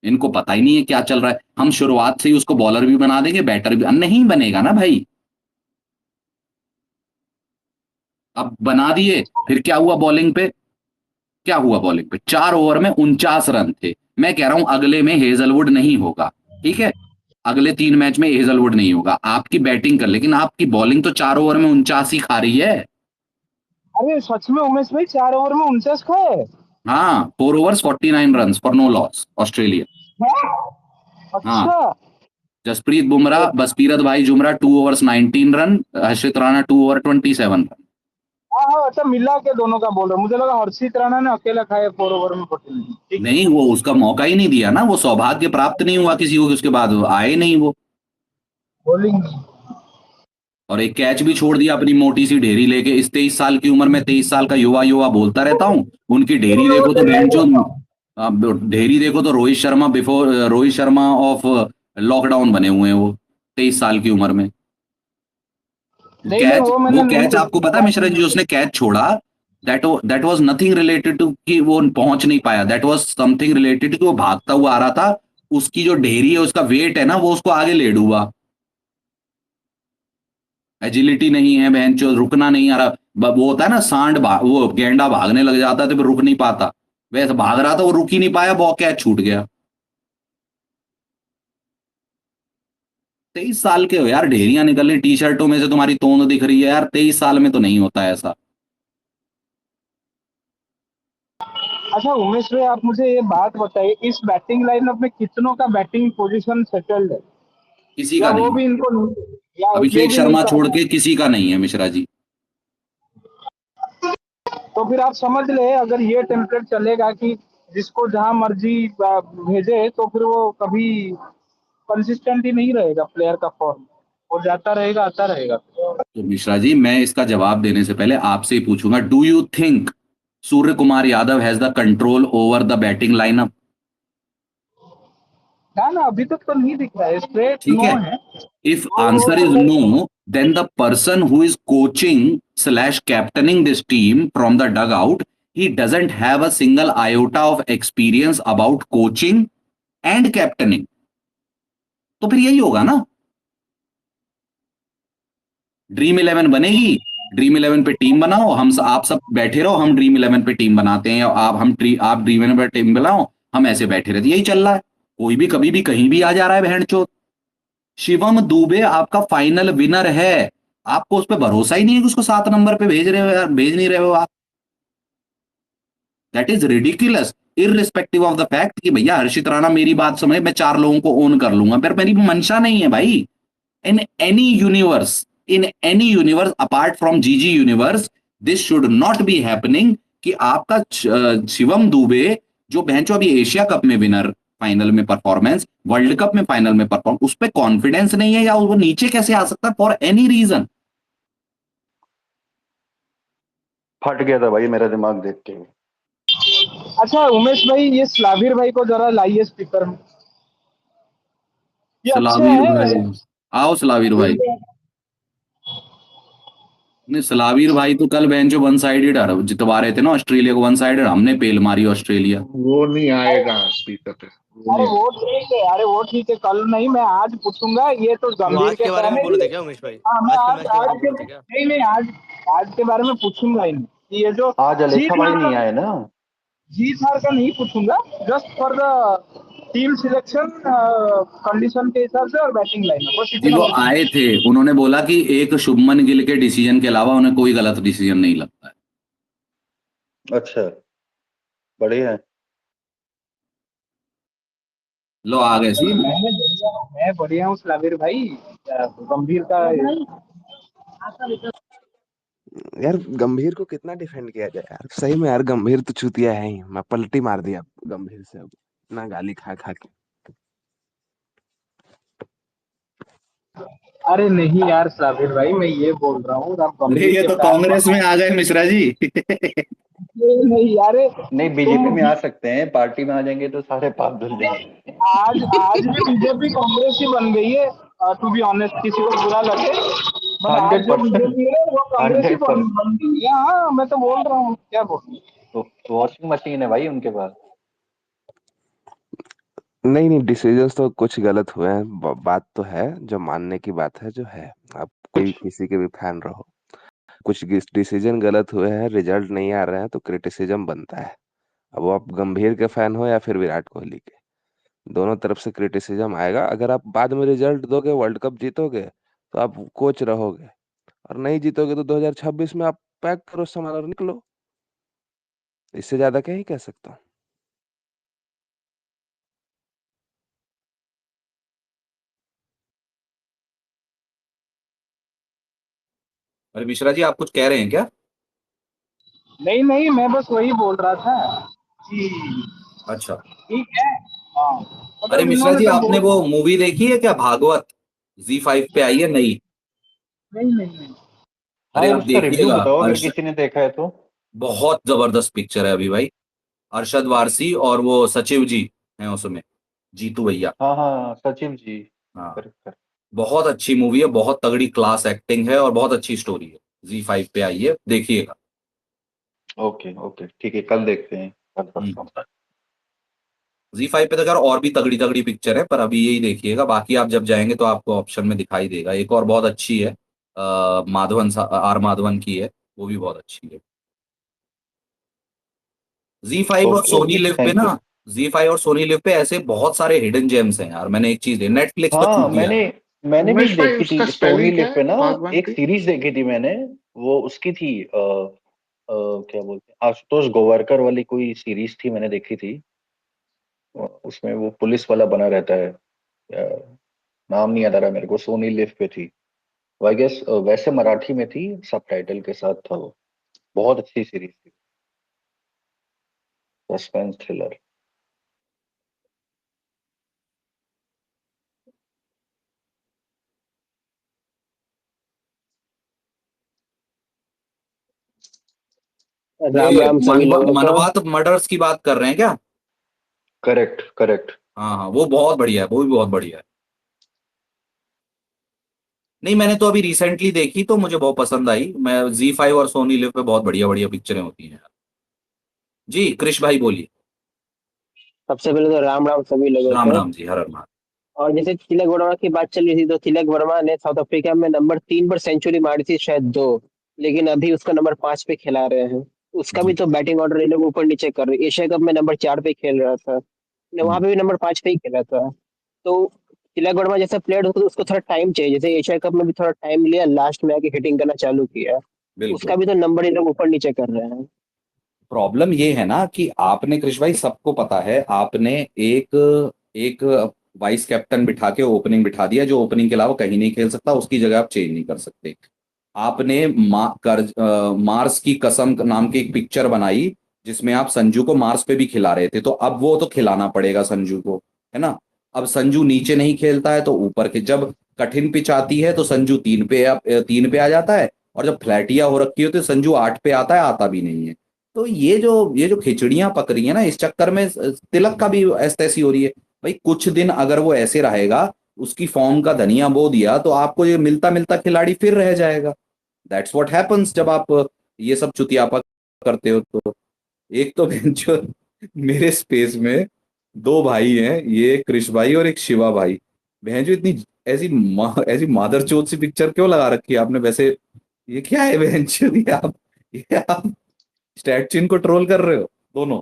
इनको पता ही नहीं है क्या चल रहा है। हम शुरुआत से ही उसको बॉलर भी बना देंगे, बैटर भी नहीं बनेगा ना भाई। अब बना दिए, फिर क्या हुआ बॉलिंग पे? क्या हुआ बॉलिंग पे? 4 ओवर में 49 रन थे। मैं कह रहा हूं अगले में हेजलवुड नहीं होगा, ठीक है, अगले 3 मैच में हेजलवुड नहीं होगा। आपकी बैटिंग कर, लेकिन आपकी बॉलिंग तो 4 ओवर में 49 ही खा रही है। अरे सच में उमेश भाई 4 ओवर में 49 खाए? हाँ, 4 overs 49 run for no loss Australia. हाँ? हाँ, अच्छा। जसप्रीत बुमराह, बसपीरत भाई जुमरा 2 overs 19 run, Harshit Rana 2 over 27 run. हाँ हाँ, अच्छा मिला के दोनों का बोल रहा हूँ। मुझे लगा हर्षित राणा ने अकेला खाए 4 ओवर में 14। ठीक है। नहीं, वो उसका मौका ही नहीं दिया ना, वो सौभाग्य प्राप्त नहीं हुआ किसी को कि उसके बाद आए नहीं वो। बॉलिंग। और एक कैच भी छोड़ दिया अपनी मोटी सी ढेरी लेके। इस 23 साल की उम्र में, 23 साल का युवा युवा बोलता रहता हूं, उनकी ढेरी देखो तो बहन जो ढेरी देखो तो Rohit Sharma before, Rohit Sharma of lockdown बने हुए हैं वो 23 साल की उम्र में। नहीं नहीं, कैच, वो वो मैंने नहीं कैच आपको पता है देखा। मिश्रा जी, जो उसने कैच छोड़ा, that was nothing related to कि वो पहुंच नहीं पाया। दैट वाज समथिंग रिलेटेड कि वो भागता हुआ आ रहा था, उसकी जो ढेरी है, उसका वेट है ना, वो उसको आगे ले डूबा। एजिलिटी नहीं है बहन चो, रुकना नहीं आ रहा। वो होता है ना वो गेंडा भागने लग जाता है तो फिर रुक नहीं पाता, वैसे भाग रहा था, वो रुक ही नहीं पाया, बॉल कैच छूट गया। 23 साल के हो यार, ढेरियां निकल रही टी शर्टों में से, तुम्हारी तोंद दिख रही है यार। 23 साल में तो नहीं होता ऐसा। अच्छा उमेश भाई, आप मुझे ये बात बताइए, इस बैटिंग लाइनअप में कितनों का बैटिंग पोजीशन सेटल्ड है? किसी या का वो नहीं, भी इनको नहीं, या ये अभिषेक भी नहीं शर्मा छोड़ पता? के किसी का नहीं है मिश्रा जी। तो फिर आप समझ ले, अगर ये टेम्पलेट चलेगा कि जिसको जहां मर्जी भेजे, तो फिर वो कभी कंसिस्टेंट ही नहीं रहेगा प्लेयर का फॉर्म। वो जाता रहेगा आता रहेगा। तो मिश्रा जी, मैं इसका जवाब देने से पहले आपसे ही पूछूंगा, do you think Surya Kumar Yadav has the control over the batting lineup? ना ना, अभी तक तो नहीं दिख रहा है, स्ट्रेट ठीक नो है, है। if answer is no, then the person who is coaching slash captaining this team from the dugout, he doesn't have a single iota of experience about coaching and captaining. तो फिर यही होगा ना, dream 11 बनेगी, dream 11 पे team बनाओ, आप सब बैठे रहो, हम ड्रीम 11 पे टीम बनाते हैं, आप ड्रीम 11 पे टीम बनाओ, हम ऐसे बैठे रहते, यही चल रहा है। कोई भी कभी भी कहीं भी आ जा रहा है बहन चोद। शिवम दुबे आपका फाइनल विनर है, आपको उस पर भरोसा ही नहीं है कि उसको 7 नंबर पे भेज रहे हो यार, भेज नहीं रहे हो आप। That is ridiculous, irrespective of the fact कि भैया हर्षित राणा मेरी बात समझे, मैं 4 लोगों को ओन कर लूंगा, पर मेरी मंशा नहीं है भाई। In any universe, in any universe apart from GG universe, this should not be happening कि आपका शिवम दुबे, जो बहनचो अभी एशिया कप में विनर फाइनल में परफॉर्मेंस, वर्ल्ड कप में फाइनल में परफॉर्म, उस पर कॉन्फिडेंस नहीं है, या वो नीचे कैसे आ सकता है फॉर एनी रीजन? फट गया था भाई मेरा दिमाग देख के। अच्छा उमेश भाई, ये स्लाविर भाई को जरा लाइए स्पीकर में। ये अच्छे सलावीर हैं। भाई, आओ सलावीर भाई। नहीं, सलावीर भाई तो कल बेंचो वन साइडेड जितवा रहे थे ना ऑस्ट्रेलिया को, वन साइडेड हमने पेल मारी ऑस्ट्रेलिया। वो नहीं आएगा स्पीकर पे, वो अरे नहीं वो ठीक है, अरे वो ठीक है, कल नहीं, मैं आज पूछूंगा। ये तो वो गंभीर आज के के बारे में कहने बोले की। थे क्या उमेश भाई? हाँ, मैं आज के आज मैच के बारे आज में के बोले थे क्या? नहीं नहीं, आज के बारे में पूछूंगा ही नहीं कि ये जो आज जीत अलेक्सा भाई हार नहीं का, आए ना। जीत हार का नहीं पूछूंगा। Just for the team selection condition के हिसाब से और बैटिंग लाइन, बस जी, इतना वो पूछूंगा। आए थे, उन्होंने बोला कि एक शुभमन गिल के डिसीजन के अलावा उन्हें कोई गलत डिसीजन नहीं लगता है। अच्छा, बढ़िया है। लो आ गए सी। मैं बढ़िया हूँ स्लाविर भाई। गंभीर का यार गंभीर को कितना डिफेंड किया जाए यार, सही में यार गंभीर तो चूतिया है ही। मैं पलटी मार दिया गंभीर से अब, इतना गाली खा खा के। अरे नहीं यार स्लाविर भाई, मैं ये बोल रहा हूँ, आप अरे गंभीर ये के तो फैन कांग्रेस में आ गए मिश्रा जी। नहीं यार, नहीं, बीजेपी तुम में आ सकते हैं, पार्टी में आ जाएंगे तो सारे पाप धुल जाएंगे। आज भी बीजेपी कांग्रेस ही बन गई है। टू बी ऑनेस्ट, किसी को बुरा लगे, बट आज जो 100%, बीजेपी है वो कांग्रेस ही 100%। बन गई है। हाँ, मैं तो बोल रहा हूँ, क्या बोलूं। तो वॉशिंग मशीन है भाई उनके पास। नहीं नहीं, डिसीजंस तो कुछ गलत हुए हैं, बात तो है, जो मानने की बात है जो है। आप कोई किसी के भी फैन रहो, कुछ डिसीजन गलत हुए हैं, रिजल्ट नहीं आ रहे हैं, तो क्रिटिसिज्म बनता है। अब वो आप गंभीर के फैन हो या फिर विराट कोहली के, दोनों तरफ से क्रिटिसिज्म आएगा। अगर आप बाद में रिजल्ट दोगे, वर्ल्ड कप जीतोगे, तो आप कोच रहोगे, और नहीं जीतोगे तो 2026 में आप पैक करो सामान और निकलो। इससे ज्यादा क्या ही कह सकता हूँ। अरे मिश्रा जी, आप कुछ कह रहे हैं क्या? नहीं नहीं, मैं बस वही बोल रहा था कि अच्छा। ठीक है। हाँ, अरे मतलब मिश्रा इन्होंने जी, तो आपने वो मूवी देखी है क्या, भागवत? Z5 पे आई है नई। नहीं नहीं नहीं। हाँ अरे यार, आप उसका रिव्यू देखिएगा। बताओ अगर किसी ने देखा है तो। बहुत जबरदस्त पिक्चर है अभी भाई। अरशद वारसी और वो सचिव जी हैं उसमें, जीतू भैया। हाँ हाँ, सचिव जी। हाँ, करेक्ट। बहुत अच्छी मूवी है, बहुत तगड़ी क्लास एक्टिंग है और बहुत अच्छी स्टोरी है। Z5 पे आई है, देखिएगा। ओके ओके, ठीक है, कल देखते हैं, कल परसों। Z5 पे तो यार और भी तगड़ी तगड़ी पिक्चर है, पर अभी यही देखिएगा। बाकी आप जब जाएंगे तो आपको ऑप्शन में दिखाई देगा, एक और बहुत अच्छी है, आर माधवन की है, वो भी बहुत अच्छी है। Z5 और ओके सोनी ओके, लिव पे थैंक ना, यू। Z5 और सोनी लिव पे ऐसे बहुत सारे हिडन जेम्स हैं यार। मैंने एक चीज नेटफ्लिक्स पर हाँ, चूतिया मैंने है। मैंने भी उमेश भाई, देखी उसका थी सोनी स्पेलिंग क्या लिव पे है ना। भागवान एक की? सीरीज देखी थी मैंने, वो उसकी थी क्या बोलते हैं, आशुतोष गोवारकर वाली कोई सीरीज थी, मैंने देखी थी। उसमें वो पुलिस वाला बना रहता है। नाम नहीं याद आ रहा मेरे को, सोनी लिव पे थी। आई गेस वैसे मराठी में थी, सबटाइटल के साथ था वो। बहुत अच्छी सीरीज थी, सस्पेंस थ्रिलर। ये राम राम सभी लोगों को। मनवात मर्डर्स की बात कर रहे हैं क्या? Correct correct. हाँ हाँ, वो बहुत बढ़िया है, वो भी बहुत बढ़िया है। नहीं, मैंने तो अभी रिसेंटली देखी तो मुझे बहुत पसंद आई। मैं Z5 और सोनी लिव पे बहुत बढ़िया बढ़िया पिक्चरें होती हैं। जी कृष भाई बोलिए। सबसे पहले तो राम राम सभी लोगों राम को। राम जी, हर हर महादेव। और जैसे तिलक वर्मा की बात चल रही थी, तो तिलक वर्मा ने साउथ अफ्रीका में नंबर 3 पर सेंचुरी मारी थी, शायद दो। लेकिन अभी उसका नंबर 5 पे खिला रहे हैं। उसका भी जी। तो बैटिंग ऑर्डर ये लोग ऊपर नीचे कर रहे। एशिया कप में नंबर 4 पे खेल रहा था, वहां हम्म, पे भी नंबर 5 पे ही खेला था। तो तिलक वर्मा जैसा प्लेयर उसको उसको थोड़ा टाइम चाहिए। जैसे एशिया कप में भी थोड़ा टाइम लिया, लास्ट में आके हिटिंग करना चालू किया। उसका बिल्कुल। भी तो नंबर ये लोग ऊपर नीचे कर रहे हैं। प्रॉब्लम ये है ना कि आपने, कृष भाई सबको पता है, आपने एक एक वाइस कैप्टन बिठा के ओपनिंग बिठा दिया, जो ओपनिंग के अलावा कहीं नहीं खेल सकता, उसकी जगह आप चेंज नहीं कर सकते। आपने मार्स की कसम नाम की एक पिक्चर बनाई, जिसमें आप संजू को मार्स पे भी खिला रहे थे, तो अब वो तो खिलाना पड़ेगा संजू को, है ना? अब संजू नीचे नहीं खेलता है तो ऊपर के, जब कठिन पिच आती है तो संजू 3 पे आ जाता है, और जब फ्लैटिया हो रखी होती है तो संजू 8 पे आता है, आता भी नहीं है। तो ये जो खिचड़ियां पक रही है ना, इस चक्कर में तिलक का भी ऐसी तैसी हो रही है। भाई कुछ दिन अगर वो ऐसे रहेगा, उसकी फॉर्म का धनिया बो दिया, तो आपको ये मिलता मिलता खिलाड़ी फिर रह जाएगा। दैट्स व्हाट हैपेंस जब आप ये सब चुतियापा करते हो तो। एक तो जो मेरे स्पेस में दो भाई हैं, ये कृष भाई और एक शिवा भाई। बहन जो इतनी ऐसी मादरचोद सी पिक्चर क्यों लगा रखी है आपने वैसे? ये क्या है बहन ये आप स्टैटचिन को ट्रोल कर रहे हो दोनों,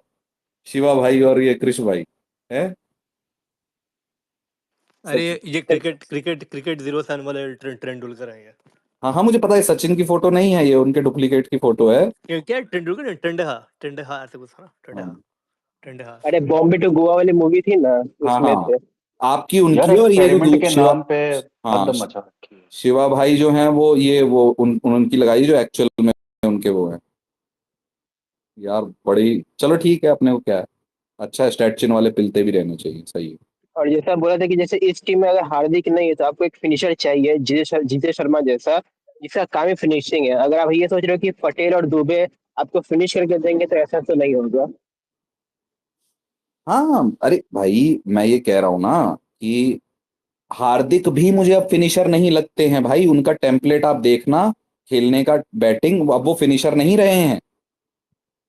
शिवा भाई और ये कृष भाई है? अरे सच। ये क्रिकेट क्रिकेट क्रिकेट जीरो सन वाले तेंदुलकर हैं ये। हाँ हाँ, मुझे पता है, सचिन की फोटो नहीं है ये, उनके डुप्लीकेट की फोटो है। ये क्या तेंदुलकर, टंडहा ऐसे कुछ था ना, हाँ टंडहा। अरे बॉम्बे टू गोवा वाली मूवी थी ना, हाँ उसमें हाँ, थे। आपकी यार उनकी, और ये जो एक्सपेरिमेंट के शिवा, नाम पे हाँ, हद मचा रखी है। शिवा भाई जो हैं वो, ये वो उनकी लगाई जो एक्चुअल में उनके वो है। यार बड़ी, चलो ठीक है, अपने को क्या है, अच्छा है, स्टैटचिन वाले पिलते भी रहने चाहिए, सही है। और जैसा बोला था कि जैसे इस टीम में अगर हार्दिक नहीं है तो आपको एक फिनिशर चाहिए, जितेश शर्मा जैसा, जिसका काम ही फिनिशिंग है। अगर आप ये सोच रहे हो कि पटेल और दुबे आपको फिनिश करके देंगे, तो ऐसा तो नहीं होगा। हाँ, अरे भाई मैं ये कह रहा हूँ ना कि हार्दिक भी मुझे अब फिनिशर नहीं लगते हैं भाई। उनका टेम्पलेट आप देखना खेलने का, बैटिंग, अब वो फिनिशर नहीं रहे हैं।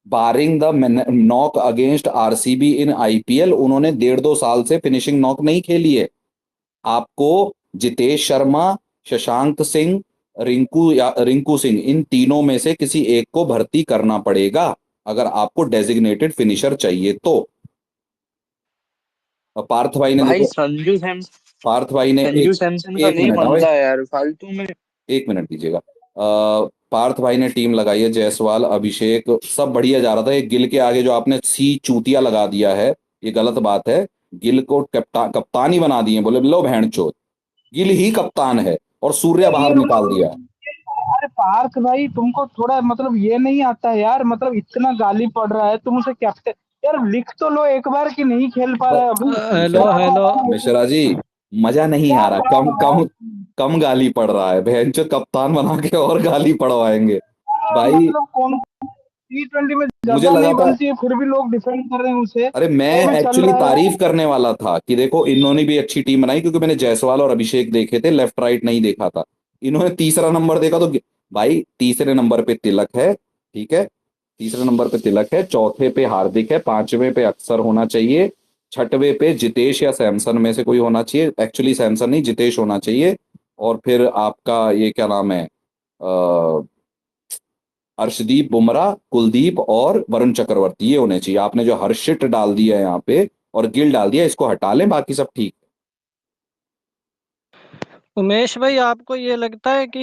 Barring the knock against RCB in IPL, उन्होंने 1.5-2 साल से फिनिशिंग नॉक नहीं खेली है। आपको जितेश शर्मा, शशांक सिंह, रिंकू सिंह, इन तीनों में से किसी एक को भर्ती करना पड़ेगा अगर आपको डेजिग्नेटेड फिनिशर चाहिए तो। और पार्थ भाई ने भाई देखो, पार्थ भाई ने संजू एक सैमसन का एक नहीं मिनट, हाँ भाई, बनता यार फालतू में। 1 मिनट दीजिएगा। पार्थ भाई ने टीम लगाई है, जायसवाल, अभिषेक, सब बढ़िया जा रहा था। ये गिल के आगे जो आपने सी चूतिया लगा दिया है, ये गलत बात है। गिल को कप्तान ही बना दिए, बोले लो बहन चोद, गिल ही कप्तान है, और सूर्या ये बाहर निकाल दिया। अरे पार्थ भाई तुमको थोड़ा मतलब ये नहीं आता है यार, मतलब इतना गाली पड़ रहा है तुम उसे कैप्टन, यार लिख तो लो एक बार कि नहीं खेल पा रहा है अभी। Hello hello. मिश्रा जी, मजा नहीं आ रहा, कम कम कम गाली पड़ रहा है, बहन चोद कप्तान बना के और गाली पड़वाएंगे भाई। मतलब कौन T20 में मुझे जगह लगा नहीं था, बनती है फिर भी लोग डिफेंड कर रहे हैं उसे, अरे मैं वो भी चल एक्चुअली रहा है। तारीफ करने वाला था कि देखो इन्होंने भी अच्छी टीम बनाई, क्योंकि मैंने जायसवाल और अभिषेक देखे थे, लेफ्ट राइट नहीं देखा था। इन्होंने तीसरा नंबर देखा तो भाई तीसरे नंबर पे तिलक है, ठीक है, तीसरे नंबर पे तिलक है, चौथे पे हार्दिक है, पांचवें पे अक्षर होना चाहिए, छठवें पे जितेश या सैमसन में से कोई होना चाहिए, एक्चुअली सैमसन नहीं जितेश होना चाहिए। और फिर आपका ये क्या नाम है, अर्शदीप, बुमराह, कुलदीप और वरुण चक्रवर्ती, ये होने चाहिए। आपने जो हर्षित डाल दिया है यहाँ पे और गिल डाल दिया, इसको हटा लें, बाकी सब ठीक। उमेश भाई आपको ये लगता है कि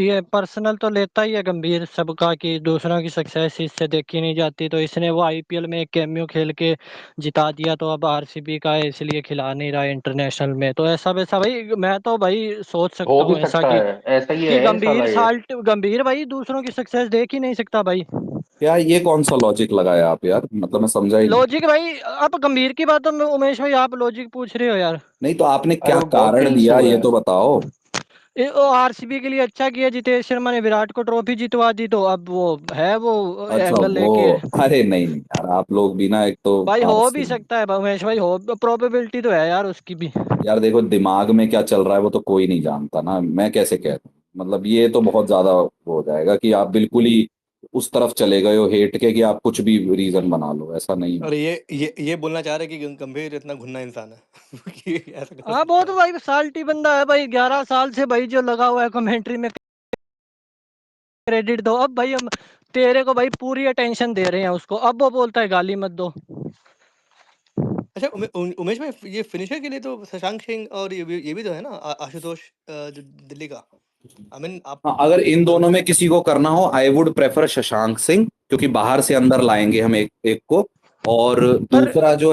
ये पर्सनल तो लेता ही है गंभीर सबका, कि दूसरों की सक्सेस इससे देखी नहीं जाती, तो इसने वो आईपीएल में एक कैमियो खेल के जिता दिया, तो अब आरसीबी का है इसलिए खिला नहीं रहा है इंटरनेशनल में, तो ऐसा वैसा भाई मैं तो भाई सोच हो सकता भी हूँ ऐसा सकता है, ऐसा ही कि है साला गंभीर ये। साल्ट गंभीर भाई दूसरों की सक्सेस देख ही नहीं सकता भाई। क्या ये कौन सा लॉजिक लगाया आप यार, मतलब मैं समझा ही नहीं। लॉजिक भाई आप गंभीर की बातों में उमेश भाई आप लॉजिक पूछ रहे हो यार। नहीं तो आपने अरे क्या वो बहुत कारण दिन से दिया हुआ ये है। तो बताओ। आरसीबी के लिए अच्छा किया, जितेश शर्मा ने विराट को ट्रॉफी जितवा दी, तो अब वो है वो अच्छा एंगल वो, लेके। अरे नहीं नहीं यार, आप लोग भी ना, एक तो भाई हो भी आलसी हैं। सकता है उमेश भाई, हो प्रोबेबिलिटी तो है यार उसकी भी। यार देखो दिमाग में क्या चल रहा है वो तो कोई नहीं जानता ना, मैं कैसे कह दूं। मतलब ये तो बहुत ज्यादा वो हो जाएगा कि आप बिल्कुल ही उस तरफ चले गए हो हेट के, कि आप कुछ भी रीजन बना लो, ऐसा नहीं और है। ये बोलना चाह रहे हैं कि गंभीर इतना घुन्ना इंसान है कि ऐसा कर हाँ सकता बहुत है। भाई साल्टी बंदा है भाई, 11 साल से भाई जो लगा हुआ है कमेंट्री में, क्रेडिट दो। अब भाई हम तेरे को भाई पूरी अटेंशन दे रहे हैं उसको, अब वो बोलता है गाली मत दो। अच्छा उमेश भाई, ये फिनिशर के लिए तो शशांक सिंह और ये भी तो है ना, आशुतोष दिल्ली का। आई मीन आप हाँ, अगर इन दोनों में किसी को करना हो, I would prefer Shashank Singh, क्योंकि बाहर से अंदर लाएंगे हम एक एक को। और पर दूसरा जो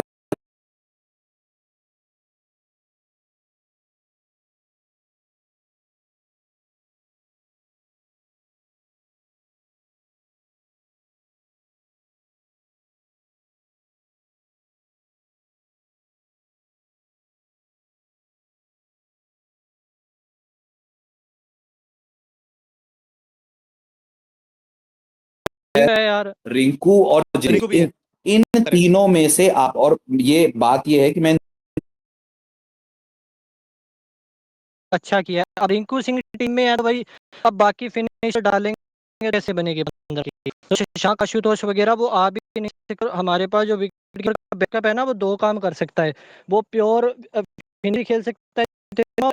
है यार। रिंकू और रिंकू जितेश, भी है। इन इन करेक्ट। तीनों में से आप, और ये बात ये है कि मैं अच्छा किया, अब रिंकू सिंह टीम में है तो भाई अब बाकी फिनिशर डालेंगे कैसे बनेगी 15 की, तो शशांक आशुतोष वगैरह वो आ भी नहीं सकते। हमारे पास जो विकेट कीपर बैकअप है ना, वो दो काम कर सकता है, वो प्योर फिनिश खेल सकता है,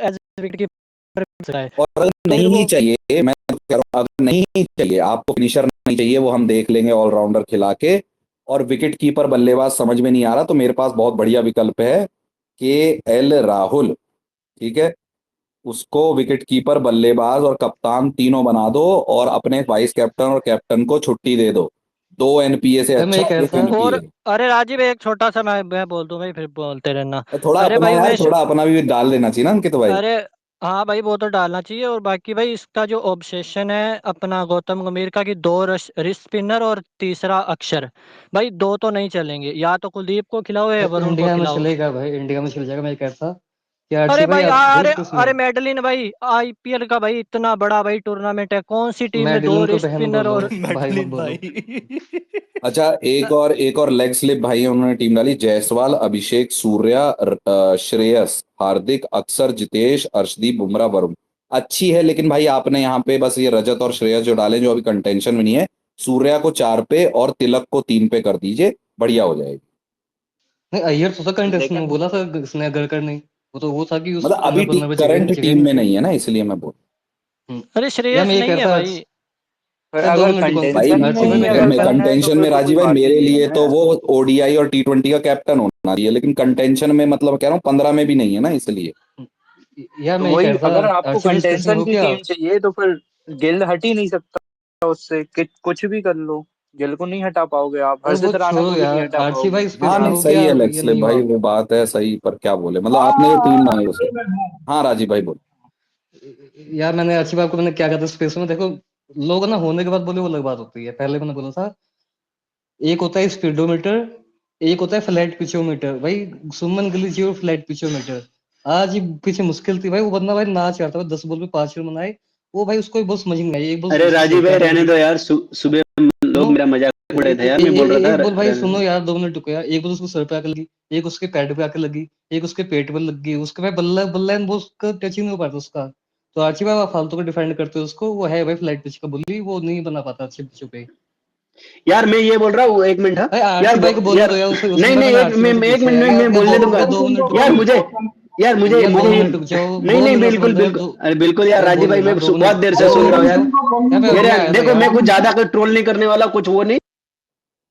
एज विकेट कीपर है। और अगर तो फिर नहीं ही वो चाहिए, मैं तो कह रहा हूं अगर नहीं ही चाहिए आपको, फिनिशर नहीं चाहिए, वो हम देख लेंगे ऑलराउंडर खिला के। और विकेट कीपर बल्लेबाज समझ में नहीं आ रहा, तो मेरे पास बहुत बढ़िया विकल्प है, के एल राहुल, ठीक है, उसको विकेट कीपर, बल्लेबाज और कप्तान तीनों बना दो, और अपने वाइस कैप्टन और कैप्टन को छुट्टी दे दो। 2 एनपीए से मैं अच्छा ये कह एक रहा था। और एनपीए। अरे राजीव एक छोटा सा मैं बोल दूं भाई, फिर बोलते रहना। थोड़ा अरे अपना भाई यार, उमेश, थोड़ा अपना भी डाल देना चाहिए ना अंकित भाई। अरे हाँ भाई वो तो डालना चाहिए, और बाकी भाई इसका जो ऑब्सेशन है अपना गौतम गंभीर का, कि दो रिस्ट स्पिनर और तीसरा अक्षर, भाई दो तो नहीं चलेंगे, या तो कुलदीप को खिलाओ या वरुण को इंडिया में खिलाओ। चलेगा भाई, इंडिया में चल जाएगा, मैं ये कह रहा था। क्या अरे आरसी भाई भाई आप अरे दोस्त किसमें अरे हो? मेडलिन भाई, आईपीएल का भाई इतना बड़ा भाई टूर्नामेंट है, कौन सी टीम में दो मेडलिन को बहन स्पिनर बोलो, और भाई मत मेडलिन बोलो। भाई। अच्छा, एक और लेग स्लिप भाई उन्होंने टीम डाली। जायसवाल, अभिषेक, सूर्या, श्रेयस, हार्दिक, अक्षर, जितेश, अर्शदीप, बुमराह, वरुण। अच्छी है, लेकिन भाई आपने यहाँ पे बस ये रजत और श्रेयस जो डाले, जो अभी कंटेंशन में नहीं है। सूर्या को 4 पे और तिलक को 3 पे कर दीजिए, बढ़िया हो जाएगी। नहीं, अय्यर तो था कंटेस्ट में, बोला था इसने अगर कर नहीं, वो तो वो था कि उस मतलब अभी 15 पे जगह करंट जगह टीम नहीं में थी। नहीं है ना, इसलिए मैं बोल। अरे यार श्रेयस मैं ये नहीं कह है रहा था भाई। पर यार 2 अगर मिनट रुको भाई कंटेंशन में आरसी भाई, ही मैं कह अगर रहा था करना है तो कंटेंशन फिर में तो कोई राजीव भाई बात ही मेरे नहीं है लिए ना तो यार। वो ओडीआई और टी20 का कैप्टन होना चाहिए, लेकिन कंटेंशन में मतलब कह रहा हूँ 15 में भी नहीं है ना, इसलिए। यार तो मैं ये कह वही, रहा अगर था आपको आरसी भाई इस केस में कंटेंशन हो की क्या? टीम चाहिए तो फिर गिल हट ही नहीं सकता उससे, कुछ भी कर लो, गिल को नहीं हटा पाओगे आप, अरे वो हर्षित राणा छोड़ो को भी नहीं यार, हटा आरसी पाओगे। भाई इस हाँ केस में नहीं, हो सही क्या है लेग या स्लिप नहीं भाई, हुआ? वो बात है सही, पर क्या बोले, मतलब आपने जो टीम बनाई उसे। हाँ, हाँ राजीव भाई बोल। यार मैंने आरसी भाई को मैंने क्या कहा था स्पेस में, देखो लोग ना होने के बाद बोले वो अलग बात होती है, पहले मैंने बोला था एक होता है स्पीडोमीटर, एक होता है फ्लैट पिचोमीटर। भाई सुमन गिल जी और फ्लैट पिचोमीटर, आज ही पीछे मुश्किल थी भाई, वो बंदा भाई नाच रहा था 10 बॉल पे 5 रन बनाए। वो भाई उसको भी बहुत समझ नहीं आई, एक बॉल अरे राजीव भाई बेकार रहने लगी। दो यार, सुबह लोग सुनो, मेरा मजाक उड़ाए थे यार, मैं बोल रहा था एक बॉल भाई रहने सुनो दो। यार, 2 मिनट रुको यार, एक बॉल उसको सर पे आके लगी, एक उसके पैड पे आके लगी, एक उसके पेट पे लग गई, उसके भाई बल्ला बल्ला एंड वो उसका टच ही नहीं हो पाता उसका। तो आर्ची भाई आप फालतू को डिफेंड करते हो उसको, वो है भाई फ्लाइट पिच का बुल्ली, वो नहीं बना पाता अच्छे पिचों पे। यार मैं ये बोल रहा हूँ, एक मिनट। हाँ भाई यार आरसी भाई को बोलने यार दो यार, उससे नहीं भाई नहीं, मैंने आरसी भाई को एक पूछा मिनट यार, में मैं यार बोलने दूंगा। यार 2 मिनट यार रुको मुझे यार मुझे यार, 2 मुझे मिनट रुक जाओ, नहीं बोल नहीं, लेना बिल्कुल सुरेंद्र यार, बिल्कुल, अरे बिल्कुल यार यार राजीव बोल भाई, लेना मैं 2 मिनट, बहुत देर से अरे 2 सुन रहा हूँ मिनट यार। रुको यार, मैं मेरे अभी आया था देखो, मैं यार। कुछ ज्यादा कोई ट्रोल नहीं करने वाला, कुछ वो नहीं।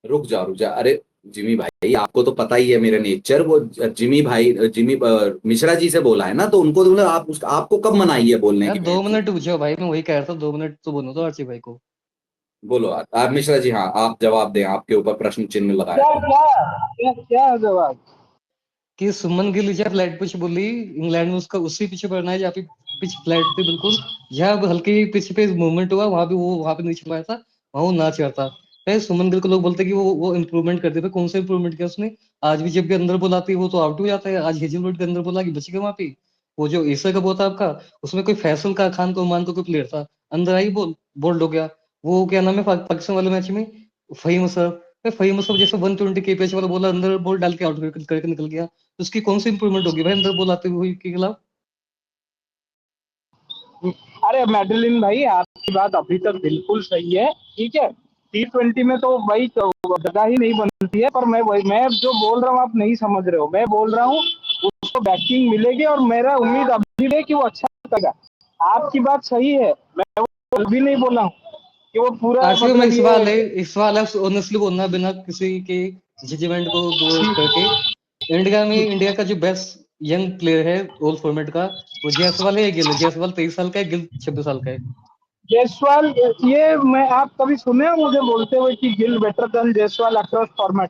रुक जा अरे जिमी भाई, आपको तो पता ही है मेरा नेचर, वो जिमी भाई, जिमी मिश्रा जी से बोला है ना, तो उनको तो आप आपको कब मनाई है बोलने यार की 2 बहन चोद? मिनट रुक जाओ भाई, मैं वही कह रहा था, 2 मिनट तो बोलो तो आरसी भाई को। बोलो आप मिश्रा जी, हाँ आप जवाब दें, आपके ऊपर प्रश्न चिन्ह लगाया क्या है। क्या क्या क्या है जवाब? कि सुमन गिल जहाँ फ्लैट पिच बोली, इंग्लैंड में उसका उसी पिच पर है जहाँ पे पिच फ्लैट थी बिल्कुल, जहाँ हल्की पिच पे मूवमेंट हुआ वहां पे नहीं चल पाया था, वहां वो ना चाहता। फिर सुमन गिल को लोग बोलते हैं कि वो इम्प्रूवमेंट करते थे, कौन सा इम्प्रूवमेंट किया उसने? आज भी जब भी अंदर बॉल आती है वो तो आउट हो जाता है, आज हेजलवुड के अंदर बॉल आके बच गया वहां पे। वो जो एशिया कप हुआ था आपका, उसमें कोई फैसल का खान को मान को कोई प्लेयर था, अंदर आई बॉल, बोल्ड हो गया। वो क्या नाम है पाकिस्तान वाले मैच में, फहीम अशरफ। फहीम अशरफ जैसे 120 केपीएच वाला बॉलर अंदर बॉल डाल के आउट करके निकल गया, तो उसकी कौन सी इंप्रूवमेंट होगी भाई अंदर बॉल आते हुए के खिलाफ? अरे मेडलिन भाई, आपकी बात अभी तक बिल्कुल सही है, ठीक है। T20 में तो भाई तो जगह ही नहीं बनती है, पर मैं जो बोल रहा हूँ आप नहीं समझ रहे हो। मैं बोल रहा हूँ उसको बैटिंग मिलेगी और मेरा उम्मीद अभी है कि वो अच्छा करेगा। आपकी बात सही है, मैं वो भी नहीं बोला हूँ कि वो पूरा आरसीबी में मतलब ये इस सवाल है ऑनेस्टली बोलना, बिना किसी के जजमेंट को वो करके, इंडिया में इंडिया का जो बेस्ट यंग प्लेयर है ऑल फॉर्मेट का, वो जायसवाल है या गिल है? जायसवाल 23 साल का है, गिल 26 साल का है। जायसवाल, ये मैं आप कभी सुने हो मुझे बोलते हुए कि Gill better than Jaiswal across format?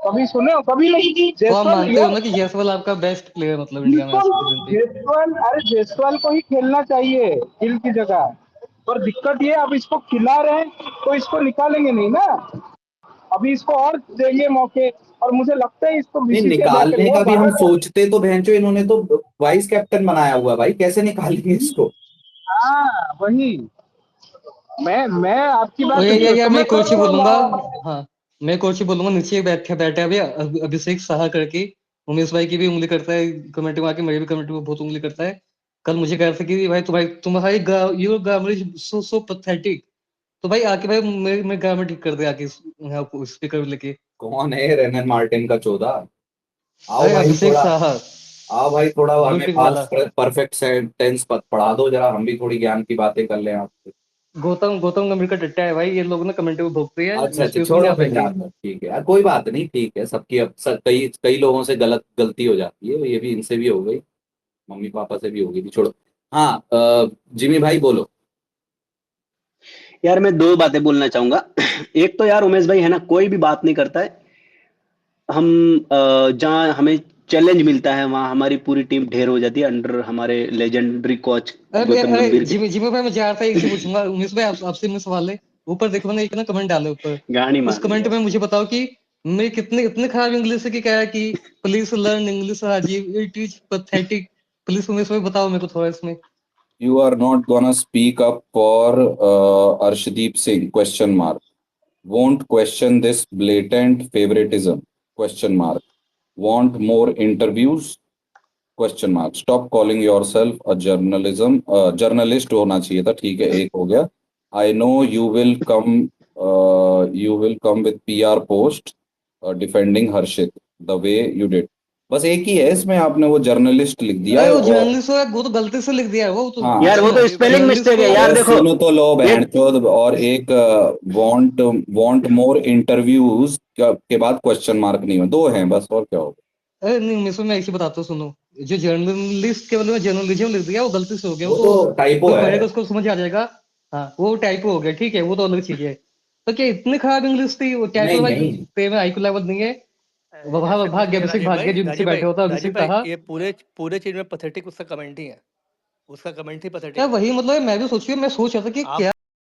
कभी सुने हो? कभी नहीं। तो आप जायसवाल मानते हो यार ना कि जायसवाल आपका बेस्ट प्लेयर मतलब इंडिया में आज बिल्कुल, के दिन पे? जायसवाल, अरे जायसवाल को ही खेलना चाहिए गिल की जगह। पर दिक्कत ये, अब इसको खिला रहे हैं तो इसको निकालेंगे नहीं ना, अभी इसको और देंगे मौके। और मुझे लगता है इसको नहीं, बीसीसीआई निकालने देखेगा का भी हम भारत। सोचते तो भैंचो, इन्होंने तो वाइस कैप्टन बनाया हुआ है भाई, कैसे निकालेंगे इसको? हाँ वही, मैं आपकी और बात या मैं एक और चीज बोलूंगा, समझ। हाँ मैं एक और चीज बोलूंगा, नीचे बैठे बैठे अभी अभिषेक साहा करके, उमेश भाई की भी उंगली करता है कमेंट में आके, मेरी भी कमेंट में बहुत उंगली करता है। कल मुझे कह रहा था कि भाई तुम्हारी your grammar is so so pathetic. तो भाई आके भाई मेरे ग्रामर ठीक कर दे आके, यहाँ स्पीकर लेके। कौन है रेनन मार्टिन का 14? आओ अरे भाई अभिषेक थोड़ा, साहा, आओ भाई थोड़ा ब्लू हमें टिक वाला। फास्ट परफेक्ट सेंटेंस पढ़ा दो जरा, हम भी थोड़ी ज्ञान की बातें कर लें आपसे। गौतम गौतम गंभीर का टट्टा है भाई, ये लोग ना कमेंट में भोगते हैं, अच्छा अच्छा, स्पेस में नहीं छोड़ो आ फिर पाएंगे। जान दो, ठीक है यार, कोई बात नहीं, ठीक है, सबकी अब कई कई लोगों से गलती हो जाती है, ये भी इनसे भी हो गई, मम्मी पापा से भी हो गई थी, छोड़ो। हाँ जिमी भाई बोलो। यार मैं दो बातें बोलना चाहूंगा। एक तो यार उमेश भाई है ना, कोई भी बात नहीं करता है, हम जहाँ हमें चैलेंज मिलता है वहां हमारी पूरी टीम ढेर हो जाती है अंडर हमारे लेजेंडरी कोच अरे गौतम अरे गंभीर के। जिम्मे भाई, मैं जा रहा था एक से पूछूंगा उमेश भाई, आपसे मैं सवाल है। ऊपर देखो मैंने एक ना कमेंट डाला ऊपर, गाड़ी उस मार दी कमेंट यार। में मुझे बताओ कि मैं कितने इतने खराब इंग्लिश है कि कह रहा है कि please learn English Rajiv, it is pathetic. Please तुम्हें इसमें बताओ मेरे को थोड़ा इसमें। You are not gonna speak up for Arshdeep Singh? Question mark. Won't question this blatant favoritism? Question mark. Want more interviews? Question mark. Stop calling yourself a journalist होना चाहिए था, ठीक है, एक हो गया. I know you will come with PR post defending Harshit the way you did. बस एक ही है इसमें, आपने वो जर्नलिस्ट लिख दिया अरे है वो और जर्नलिस्ट वो तो गलती से लिख दिया है वो तो। हाँ यार वो तो स्पेलिंग जर्नलिस्ट मिस्टेक है को यार, अरे देखो सुनो तो लो ये बहन चोद, और एक वांट मोर इंटरव्यूज के बाद क्वेश्चन मार्क नहीं हो, दो हैं बस, और क्या होगा. अरे नहीं मैं ऐसे बताता हूँ सुनो, जो जर्नलिस्ट के बदले में जर्नलिज्म लिख दिया वो गलती से हो गया, वो वो तो तो टाइपो कोई है. पढ़ेगा उसको समझ आ जाएगा। हाँ वो टाइपो हो गया, ठीक है, वो तो अलग चीज है। तो क्या इतनी खराब इंग्लिश थी वो? टाइपो नहीं भाई नहीं, पे में आईक्यू लेवल नहीं है। ऐसे कुछ भाग्य नहीं है अभिषेक राजीव भाग्य भाई, जो नीचे बैठे होता राजीव अभिषेक भाई कहा। ये पूरे पूरे चीज में पैथेटिक उसका कमेंट ही है, उसका कमेंट ही क्या पैथेटिक है। वही मतलब मैं भी सोच रहा था कि आप क्या